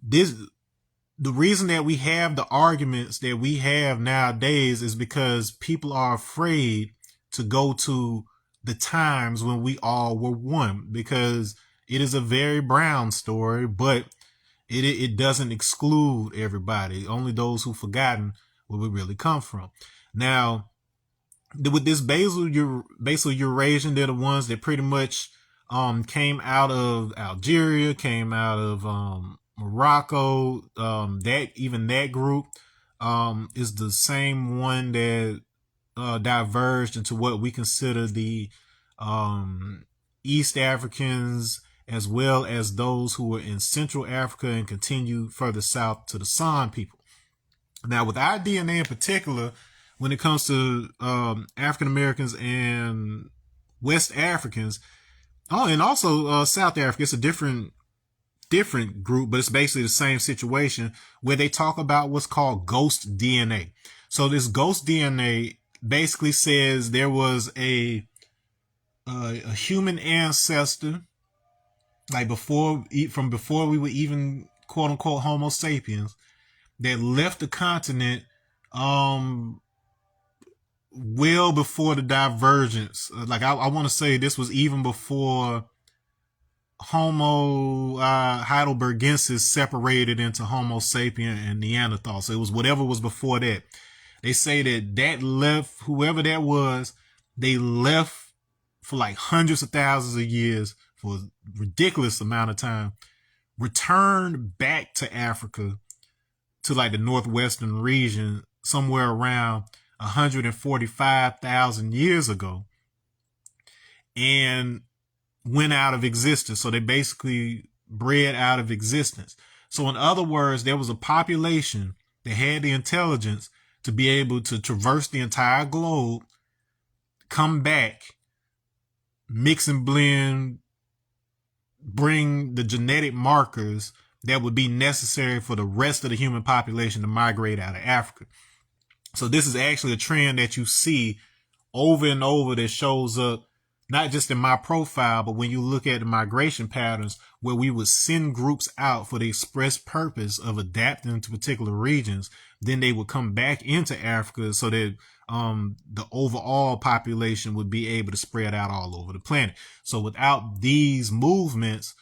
the reason that we have the arguments that we have nowadays is because people are afraid to go to the times when we all were one, because it is a very brown story, but it doesn't exclude everybody. Only those who've forgotten where we really come from. Now, with this Basal Eurasian, they're the ones that pretty much came out of Algeria, came out of Morocco. That group is the same one that diverged into what we consider the East Africans, as well as those who were in Central Africa and continued further south to the San people. Now, with our DNA in particular, when it comes to African Americans and West Africans, and also South Africa, it's a different group, but it's basically the same situation, where they talk about what's called ghost DNA. So this ghost DNA basically says there was a a human ancestor, like before we were even quote unquote Homo sapiens, that left the continent um well before the divergence. Like I want to say this was even before Homo heidelbergensis separated into Homo sapien and Neanderthal. So it was whatever was before that. They say that left, whoever that was, they left for like hundreds of thousands of years for a ridiculous amount of time, returned back to Africa, to like the northwestern region somewhere around 145,000 years ago, and went out of existence. So they basically bred out of existence. So in other words, there was a population that had the intelligence to be able to traverse the entire globe, come back, mix and blend, bring the genetic markers that would be necessary for the rest of the human population to migrate out of Africa. So this is actually a trend that you see over and over that shows up not just in my profile, but when you look at the migration patterns where we would send groups out for the express purpose of adapting to particular regions, then they would come back into Africa so that the overall population would be able to spread out all over the planet. So without these movements,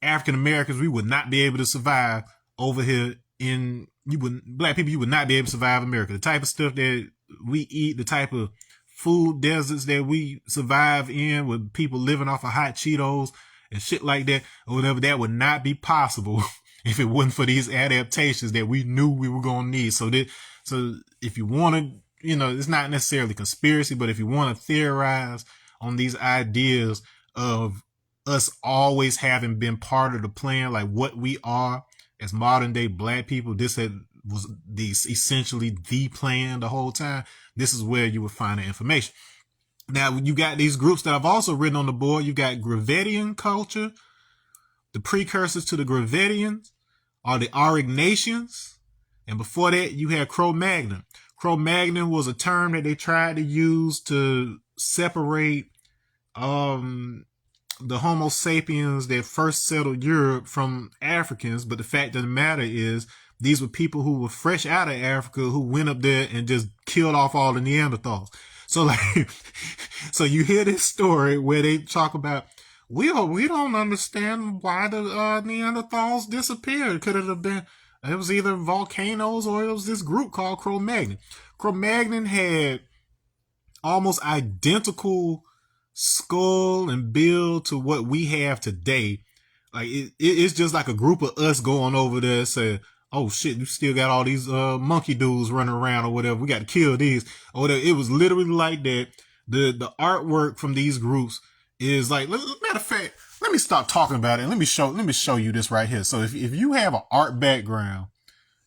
African Americans, we would not be able to survive over here black people, you would not be able to survive America. The type of stuff that we eat, the type of food deserts that we survive in with people living off of hot Cheetos and shit like that or whatever, that would not be possible if it wasn't for these adaptations that we knew we were going to need. So if you want to, it's not necessarily conspiracy, but if you want to theorize on these ideas of us always having been part of the plan, like what we are as modern day black people, was essentially the plan the whole time. This is where you would find the information. Now, you got these groups that I've also written on the board. You got Gravettian culture. The precursors to the Gravettians are the Aurignacians. And before that, you had Cro-Magnon. Cro-Magnon was a term that they tried to use to separate the Homo sapiens that first settled Europe from Africans. But the fact of the matter is, these were people who were fresh out of Africa who went up there and just killed off all the Neanderthals. So so you hear this story where they talk about, we don't understand why the Neanderthals disappeared. Could it have been, it was either volcanoes or it was this group called Cro-Magnon. Cro-Magnon had almost identical skull and build to what we have today. Like it's just like a group of us going over there saying, oh shit, you still got all these monkey dudes running around or whatever, we got to kill these or whatever. It was literally like that. The artwork from these groups is like, matter of fact, let me stop talking about it and let me show you this right here. So if you have an art background,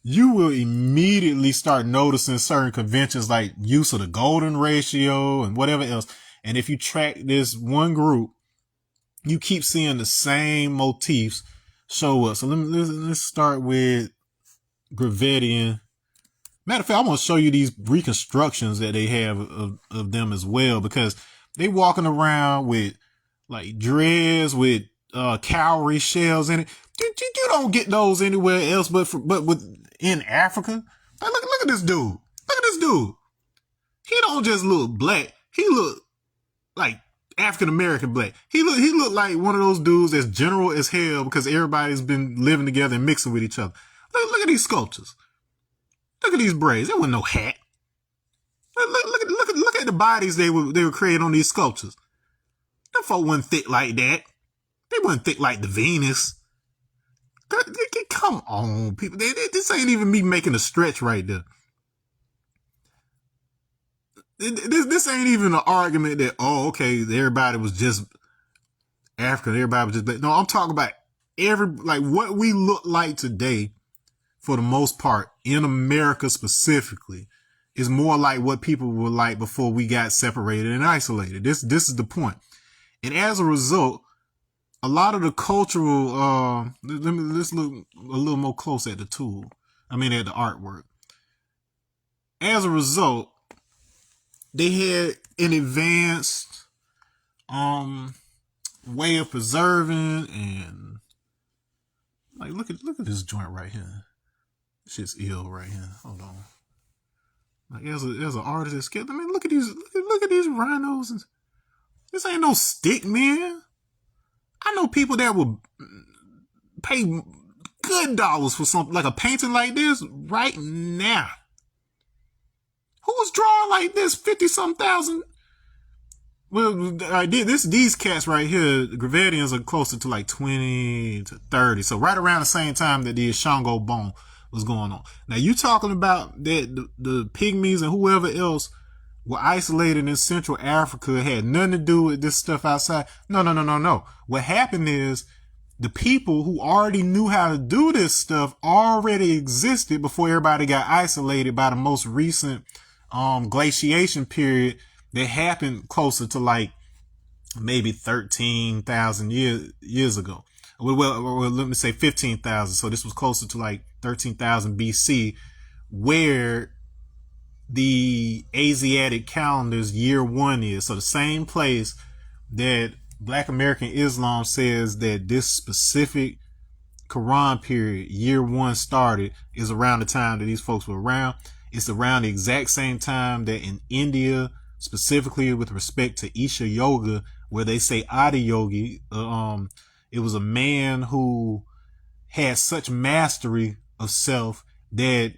you will immediately start noticing certain conventions like use of the golden ratio and whatever else. And if you track this one group, you keep seeing the same motifs show up. So let's start with Gravettian. Matter of fact, I want to show you these reconstructions that they have of them as well, because they walking around with like dreads with cowrie shells in it. You don't get those anywhere else but in Africa. Like, look at this dude. Look at this dude. He don't just look black. He look like African American black. He looked like one of those dudes that's general as hell because everybody's been living together and mixing with each other. Look at these sculptures. Look at these braids. There wasn't no hat. Look at the bodies they were creating on these sculptures. Them folk wasn't thick like that. They wasn't thick like the Venus. Come on, people. This ain't even me making a stretch right there. This ain't even an argument that, oh, okay, everybody was just African, everybody was just black. No, I'm talking about what we look like today, for the most part, in America specifically, is more like what people were like before we got separated and isolated. This is the point. And as a result, a lot of the cultural, let's look a little more close at the tool. At the artwork. As a result, they had an advanced um way of preserving and like look at this joint right here. Shit's ill right here. Hold on. Like there's an artist that sketched. I mean, look at these rhinos. And this ain't no stick, man. I know people that would pay good dollars for something like a painting like this right now. Who's drawing like this 50 some thousand? Well, these cats right here, the Gravettians are closer to like 20 to 30. So right around the same time that the Shango Bone was going on. Now you talking about that the pygmies and whoever else were isolated in Central Africa, had nothing to do with this stuff outside. No. What happened is the people who already knew how to do this stuff already existed before everybody got isolated by the most recent glaciation period that happened closer to like maybe 13,000 years ago. Well, let me say 15,000. So this was closer to like 13,000 BC, where the Asiatic calendar's year one is. So the same place that Black American Islam says that this specific Quran period, year one, started is around the time that these folks were around. It's around the exact same time that in India, specifically with respect to Isha Yoga, where they say Adi Yogi, it was a man who had such mastery of self that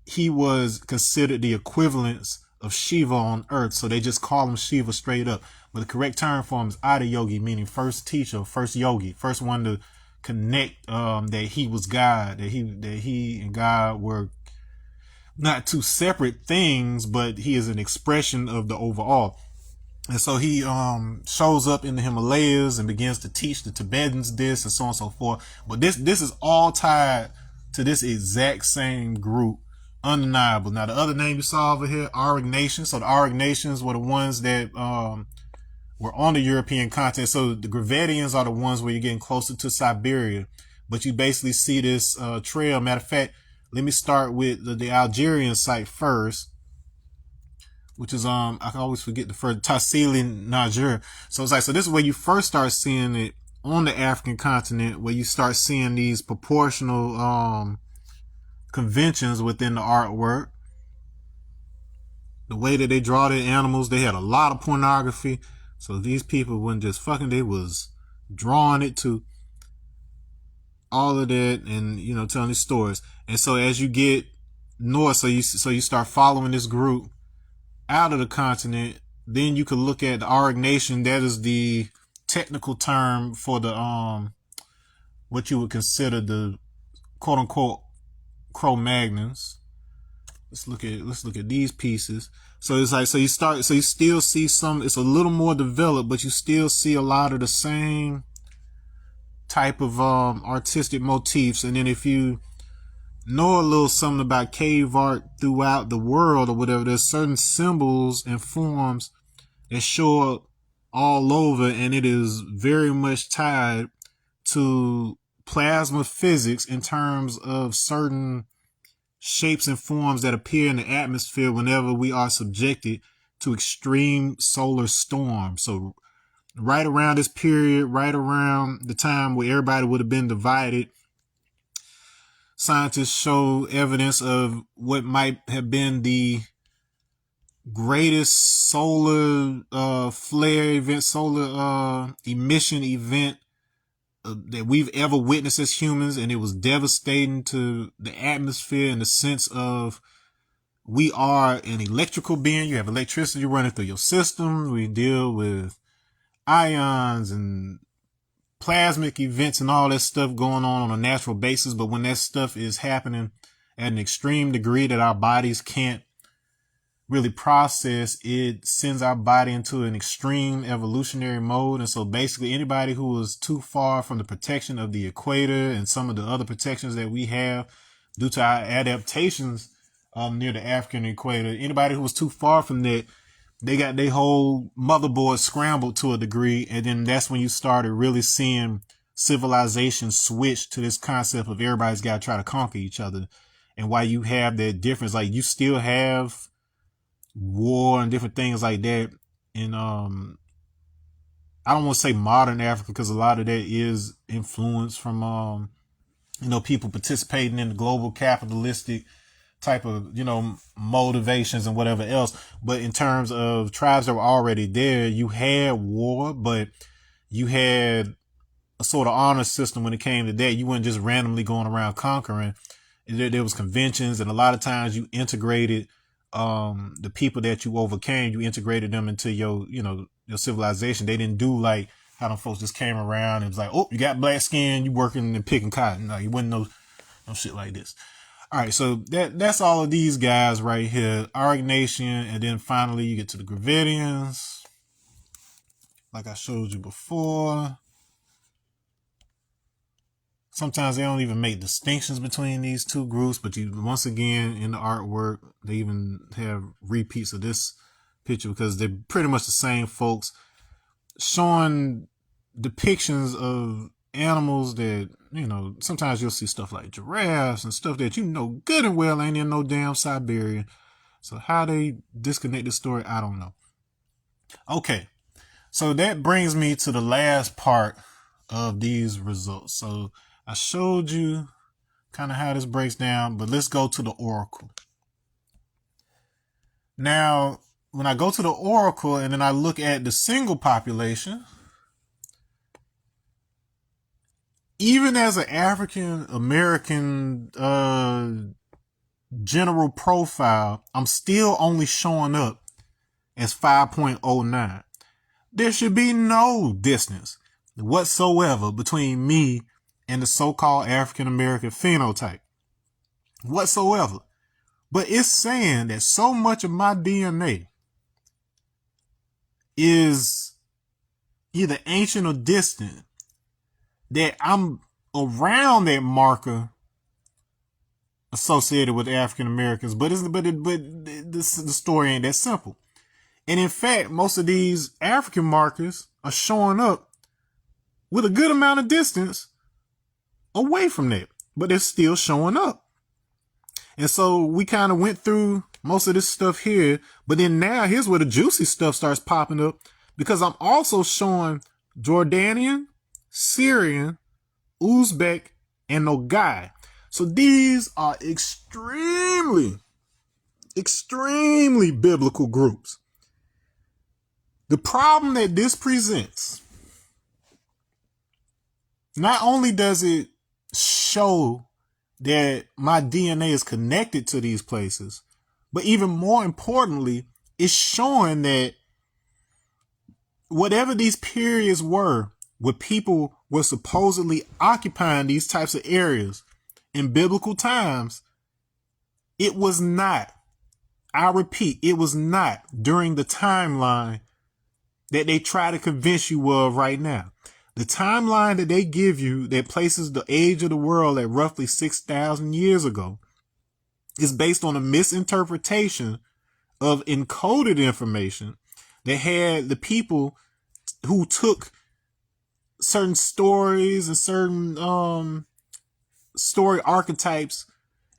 he was considered the equivalence of Shiva on earth. So they just call him Shiva straight up. But the correct term for him is Adi Yogi, meaning first teacher, first yogi, first one to connect that he was God, that he and God were not two separate things, but he is an expression of the overall. And so he shows up in the Himalayas and begins to teach the Tibetans this and so on and so forth. But this is all tied to this exact same group, undeniable. Now the other name you saw over here, Auric Nations. So the Auric Nations were the ones that were on the European continent. So the Gravettians are the ones where you're getting closer to Siberia. But you basically see this trail. Matter of fact, let me start with the Algerian site first, which is I can always forget the first, Tassili, Niger. So it's like, so this is where you first start seeing it on the African continent, where you start seeing these proportional conventions within the artwork. The way that they draw their animals, they had a lot of pornography. So these people weren't just fucking, they was drawing it to all of that and, you know, telling these stories. And so as you get north, so you start following this group out of the continent, then you could look at the Auric Nation. That is the technical term for the what you would consider the quote unquote Cro-Magnons. Let's look at these pieces. So it's like, so you still see some, it's a little more developed, but you still see a lot of the same type of artistic motifs. And then if you know a little something about cave art throughout the world or whatever, there's certain symbols and forms that show up all over, and it is very much tied to plasma physics in terms of certain shapes and forms that appear in the atmosphere whenever we are subjected to extreme solar storms. So right around this period, right around the time where everybody would have been divided, scientists show evidence of what might have been the greatest solar flare event, solar emission event that we've ever witnessed as humans. And it was devastating to the atmosphere in the sense of, we are an electrical being. You have electricity running through your system. We deal with ions and plasmic events and all that stuff going on a natural basis. But when that stuff is happening at an extreme degree that our bodies can't really process, it sends our body into an extreme evolutionary mode. And so basically anybody who was too far from the protection of the equator and some of the other protections that we have due to our adaptations near the African equator, anybody who was too far from that, they got their whole motherboard scrambled to a degree. And then that's when you started really seeing civilization switch to this concept of everybody's got to try to conquer each other. And why you have that difference, like you still have war and different things like that in I don't want to say modern Africa because a lot of that is influence from, people participating in the global capitalistic type of, motivations and whatever else. But in terms of tribes that were already there, you had war, but you had a sort of honor system when it came to that. You weren't just randomly going around conquering. There was conventions, and a lot of times you integrated the people that you overcame. You integrated them into your civilization. They didn't do like how them folks just came around and was like, oh, you got black skin, you working and picking cotton. No, you wouldn't know no shit like this. All right, so that's all of these guys right here. Auric Nation, and then finally you get to the Gravidians, like I showed you before. Sometimes they don't even make distinctions between these two groups, but you once again in the artwork they even have repeats of this picture because they're pretty much the same folks showing depictions of animals that, sometimes you'll see stuff like giraffes and stuff that good and well ain't in no damn Siberia. So how they disconnect the story, I don't know. Okay, so that brings me to the last part of these results. So I showed you kind of how this breaks down, but let's go to the oracle. Now, when I go to the oracle and then I look at the single population, even as an African American general profile, I'm still only showing up as 5.09. There should be no distance whatsoever between me and the so-called African American phenotype whatsoever. But it's saying that so much of my DNA is either ancient or distant that I'm around that marker associated with African Americans. But the story ain't that simple. And in fact, most of these African markers are showing up with a good amount of distance away from that, but they're still showing up. And so we kind of went through most of this stuff here, but then now here's where the juicy stuff starts popping up, because I'm also showing Jordanian, Syrian, Uzbek, and Nogai. So these are extremely biblical groups. The problem that this presents, not only does it show that my DNA is connected to these places, but even more importantly, it's showing that whatever these periods were where people were supposedly occupying these types of areas in biblical times, it was not, I repeat, it was not during the timeline that they try to convince you of right now. The timeline that they give you that places the age of the world at roughly 6,000 years ago is based on a misinterpretation of encoded information that had the people who took certain stories and certain story archetypes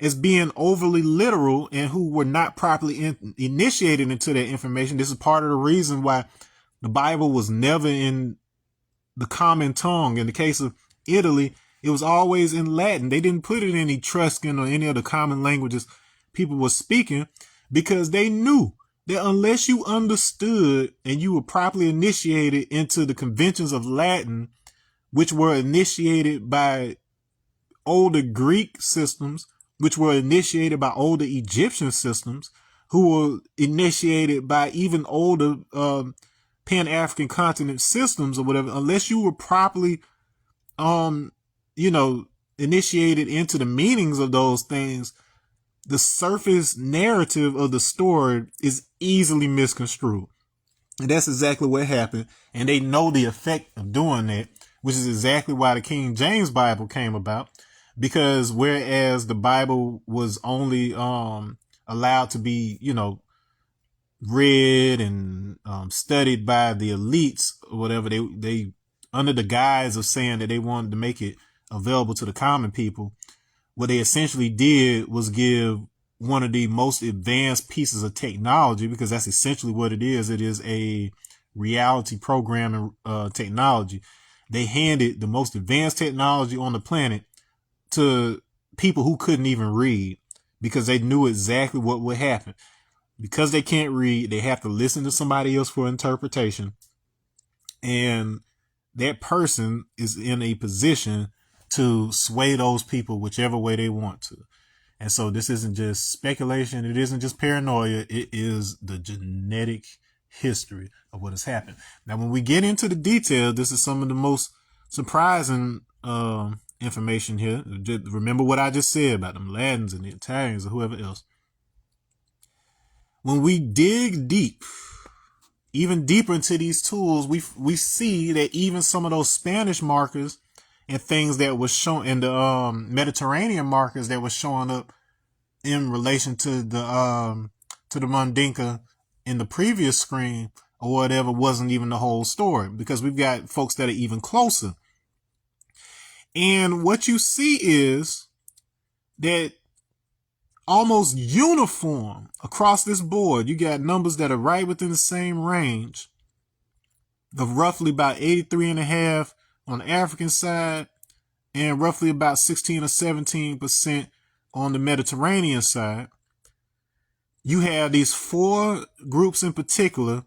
as being overly literal and who were not properly initiated into that information. This is part of the reason why the Bible was never in the common tongue. In the case of Italy, it was always in Latin. They didn't put it in Etruscan or any of the common languages people were speaking, because they knew that unless you understood and you were properly initiated into the conventions of Latin, which were initiated by older Greek systems, which were initiated by older Egyptian systems, who were initiated by even older Pan-African continent systems or whatever, unless you were properly, initiated into the meanings of those things, the surface narrative of the story is easily misconstrued. And that's exactly what happened. And they know the effect of doing that, which is exactly why the King James Bible came about. Because whereas the Bible was only allowed to be, read and studied by the elites or whatever, they under the guise of saying that they wanted to make it available to the common people, what they essentially did was give one of the most advanced pieces of technology, because that's essentially what it is. It is a reality programming technology. They handed the most advanced technology on the planet to people who couldn't even read because they knew exactly what would happen. Because they can't read, they have to listen to somebody else for interpretation. And that person is in a position to sway those people whichever way they want to. And so this isn't just speculation. It isn't just paranoia. It is the genetic history of what has happened. Now, when we get into the details, this is some of the most surprising information here. Just remember what I just said about them Latins and the Italians or whoever else. When we dig deep, even deeper into these tools, we see that even some of those Spanish markers and things that was shown in the Mediterranean markers that was showing up in relation to the Mandinka in the previous screen or whatever wasn't even the whole story, because we've got folks that are even closer. And what you see is that almost uniform across this board, you got numbers that are right within the same range of roughly about 83.5 on the African side and roughly about 16 or 17% on the Mediterranean side. You have these four groups in particular.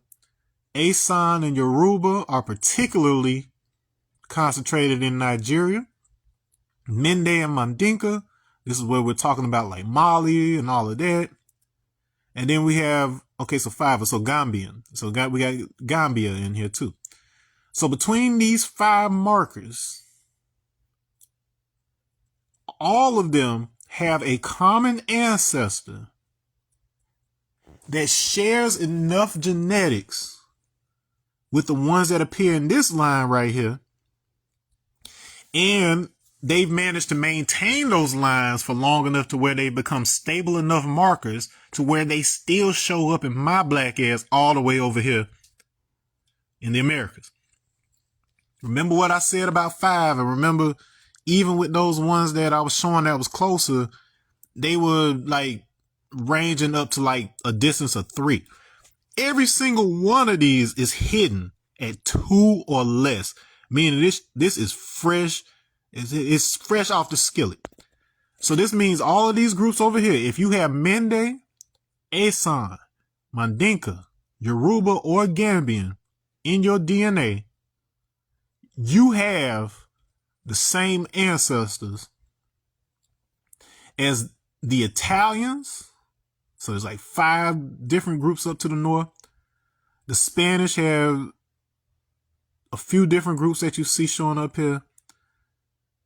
Asan and Yoruba are particularly concentrated in Nigeria. Mende and Mandinka, this is where we're talking about like Mali and all of that. And then we have, so five, so Gambian. So we got Gambia in here too. So between these five markers, all of them have a common ancestor that shares enough genetics with the ones that appear in this line right here. And they've managed to maintain those lines for long enough to where they become stable enough markers to where they still show up in my black ass all the way over here in the Americas. Remember what I said about five, and remember even with those ones that I was showing that was closer, they were like ranging up to like a distance of 3. Every single one of these is hidden at 2 or less, meaning this is fresh. It's fresh off the skillet. So this means all of these groups over here, if you have Mende, Asan, Mandinka, Yoruba, or Gambian in your DNA, you have the same ancestors as the Italians. So there's like 5 different groups up to the north. The Spanish have a few different groups that you see showing up here.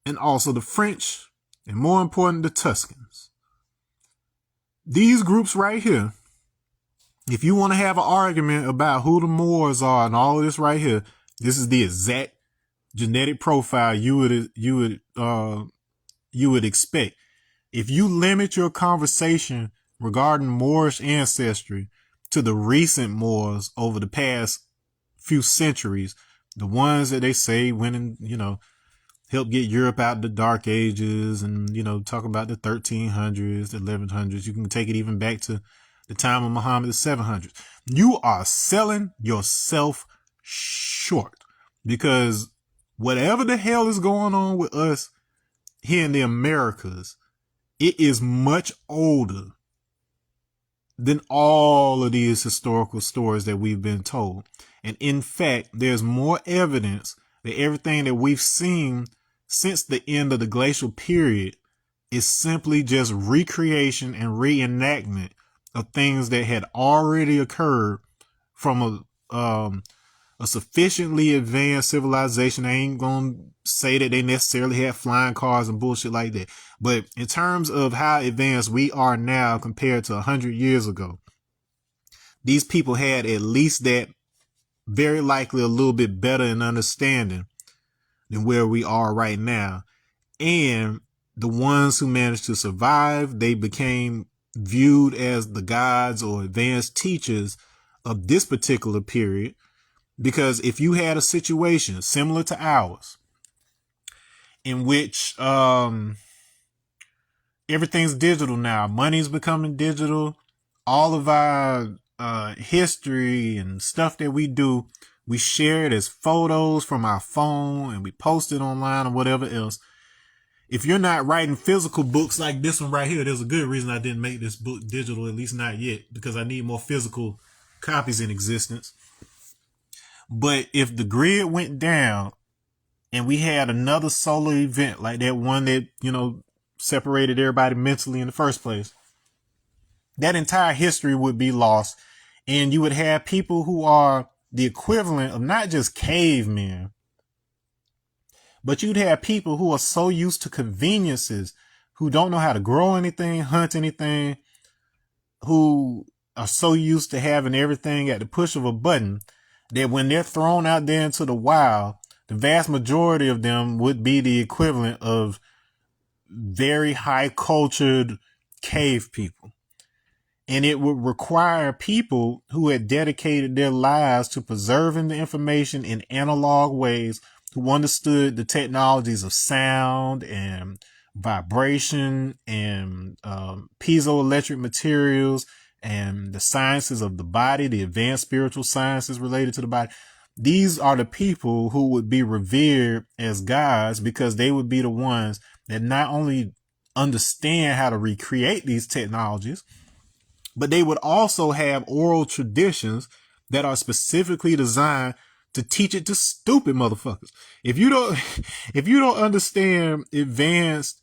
And also the French, and more important, the Tuscans. These groups right here, if you want to have an argument about who the Moors are and all of this right here, this is the exact genetic profile you would expect. If you limit your conversation regarding Moorish ancestry to the recent Moors over the past few centuries, the ones that they say went and, help get Europe out of the Dark Ages and, talk about the 1300s, the 1100s. You can take it even back to the time of Muhammad, the 700s. You are selling yourself short, because whatever the hell is going on with us here in the Americas, it is much older than all of these historical stories that we've been told. And in fact, there's more evidence that everything that we've seen since the end of the glacial period is simply just recreation and reenactment of things that had already occurred from a sufficiently advanced civilization. I ain't gonna say that they necessarily had flying cars and bullshit like that, but in terms of how advanced we are now compared to 100 years ago, these people had at least that, very likely a little bit better in understanding than where we are right now. And the ones who managed to survive, they became viewed as the gods or advanced teachers of this particular period. Because if you had a situation similar to ours, in which everything's digital now, money's becoming digital, all of our history and stuff that we do We share it as photos from our phone and we post it online or whatever else. If you're not writing physical books like this one right here, there's a good reason I didn't make this book digital, at least not yet, because I need more physical copies in existence. But if the grid went down and we had another solar event like that one that, separated everybody mentally in the first place, that entire history would be lost. And you would have people who are the equivalent of not just cavemen, but you'd have people who are so used to conveniences, who don't know how to grow anything, hunt anything, who are so used to having everything at the push of a button, that when they're thrown out there into the wild, the vast majority of them would be the equivalent of very high cultured cave people. And it would require people who had dedicated their lives to preserving the information in analog ways, who understood the technologies of sound and vibration and piezoelectric materials and the sciences of the body, the advanced spiritual sciences related to the body. These are the people who would be revered as gods, because they would be the ones that not only understand how to recreate these technologies, but they would also have oral traditions that are specifically designed to teach it to stupid motherfuckers. If you don't, if you don't understand advanced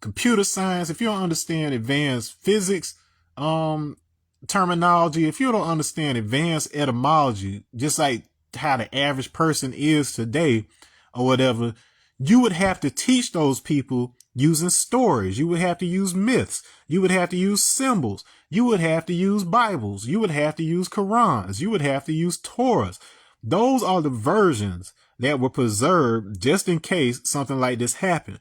computer science, if you don't understand advanced physics, terminology, if you don't understand advanced etymology, just like how the average person is today or whatever, you would have to teach those people using stories. You would have to use myths. You would have to use symbols. You would have to use Bibles. You would have to use Qurans. You would have to use Torahs. Those are the versions that were preserved just in case something like this happened.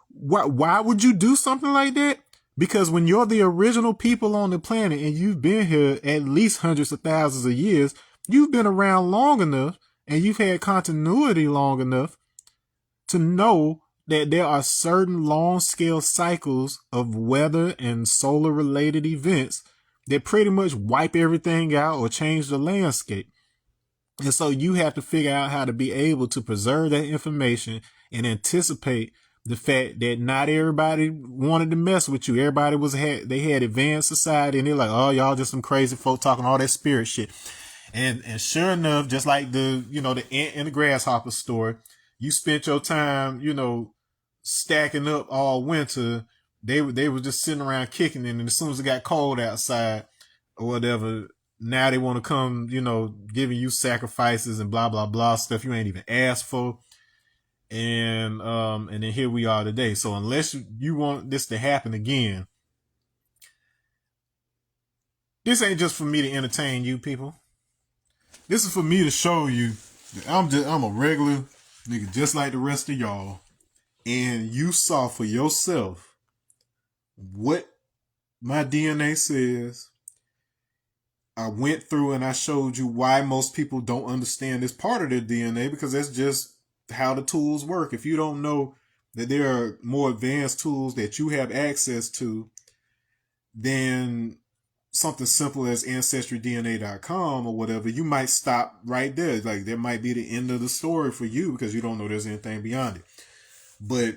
Why would you do something like that? Because when you're the original people on the planet and you've been here at least hundreds of thousands of years, you've been around long enough and you've had continuity long enough to know that there are certain long scale cycles of weather and solar related events that pretty much wipe everything out or change the landscape. And so you have to figure out how to be able to preserve that information and anticipate the fact that not everybody wanted to mess with you. Everybody they had advanced society and they're like, oh, y'all just some crazy folk talking all that spirit shit. And sure enough, just like the ant and the grasshopper story, you spent your time, stacking up all winter. They were just sitting around kicking it, and as soon as it got cold outside or whatever, now they want to come, giving you sacrifices and blah blah blah stuff you ain't even asked for. And then here we are today. So unless you want this to happen again, this ain't just for me to entertain you people. This is for me to show you that I'm a regular nigga just like the rest of y'all. And you saw for yourself what my DNA says. I went through and I showed you why most people don't understand this part of their DNA, because that's just how the tools work. If you don't know that there are more advanced tools that you have access to than something simple as ancestrydna.com or whatever, you might stop right there. Like, that might be the end of the story for you because you don't know there's anything beyond it. But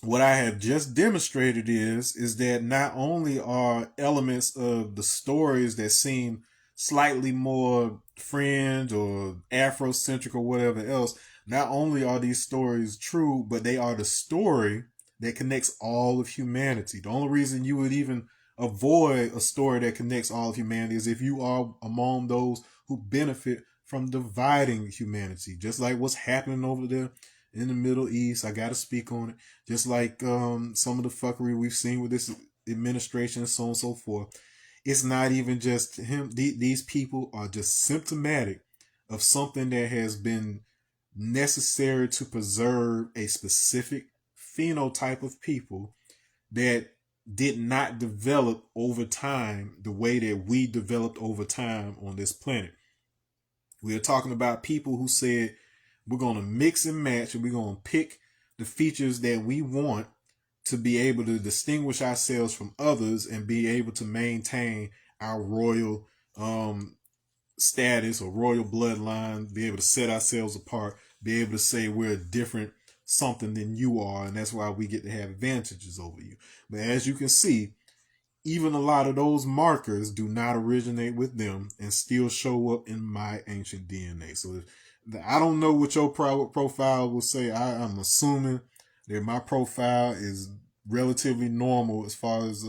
what I have just demonstrated is that not only are elements of the stories that seem slightly more fringe or Afrocentric or whatever else, not only are these stories true, but they are the story that connects all of humanity. The only reason you would even avoid a story that connects all of humanity is if you are among those who benefit from dividing humanity, just like what's happening over there in the Middle East. I gotta speak on it. Just like some of the fuckery we've seen with this administration and so on and so forth. It's not even just him. These people are just symptomatic of something that has been necessary to preserve a specific phenotype of people that did not develop over time the way that we developed over time on this planet. We are talking about people who said, we're going to mix and match and we're going to pick the features that we want to be able to distinguish ourselves from others and be able to maintain our royal status or royal bloodline, be able to set ourselves apart, be able to say we're a different something than you are, and that's why we get to have advantages over you. But as you can see, even a lot of those markers do not originate with them and still show up in my ancient DNA. So I don't know what your profile will say. I'm assuming that my profile is relatively normal as far as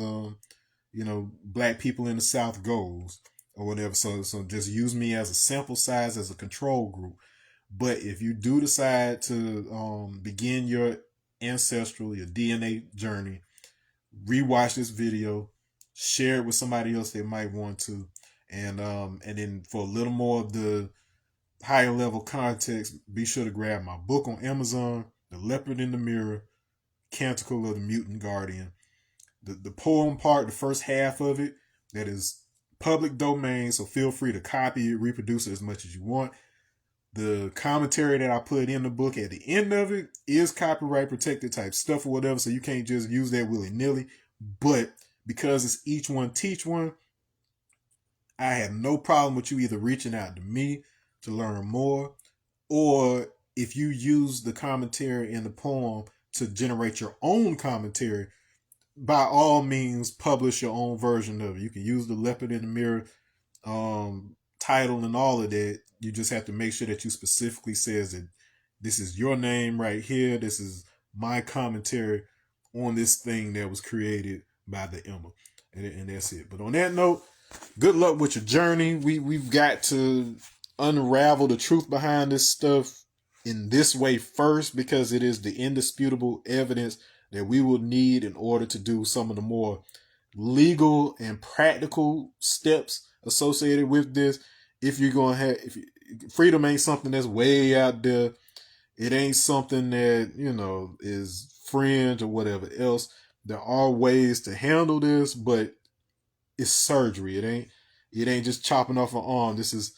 black people in the South goes or whatever. So just use me as a sample size as a control group. But if you do decide to begin your ancestral, your DNA journey, rewatch this video, share it with somebody else that might want to, and then for a little more of the higher level context, be sure to grab my book on Amazon, The Leopard in the Mirror, Canticle of the Mutant Guardian. The poem part, the first half of it, that is public domain, so feel free to copy it, reproduce it as much as you want. The commentary that I put in the book at the end of it is copyright protected type stuff or whatever, so you can't just use that willy-nilly. But because it's each one teach one, I have no problem with you either reaching out to me to learn more, or if you use the commentary in the poem to generate your own commentary, by all means publish your own version of it. You can use the Leopard in the Mirror title and all of that. You just have to make sure that you specifically says that this is your name right here. This is my commentary on this thing that was created by the Emma. And that's it. But on that note, good luck with your journey. We've got to unravel the truth behind this stuff in this way first, because it is the indisputable evidence that we will need in order to do some of the more legal and practical steps associated with this. If you're going to freedom ain't something that's way out there. It ain't something that, is fringe or whatever else. There are ways to handle this, but it's surgery. It ain't just chopping off an arm. This is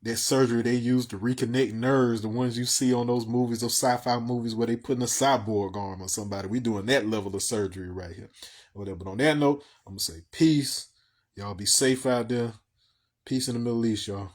that surgery they use to reconnect nerves, the ones you see on those movies, those sci-fi movies where they putting a cyborg arm on somebody. We doing that level of surgery right here. Whatever. But on that note, I'm gonna say peace. Y'all be safe out there. Peace in the Middle East, y'all.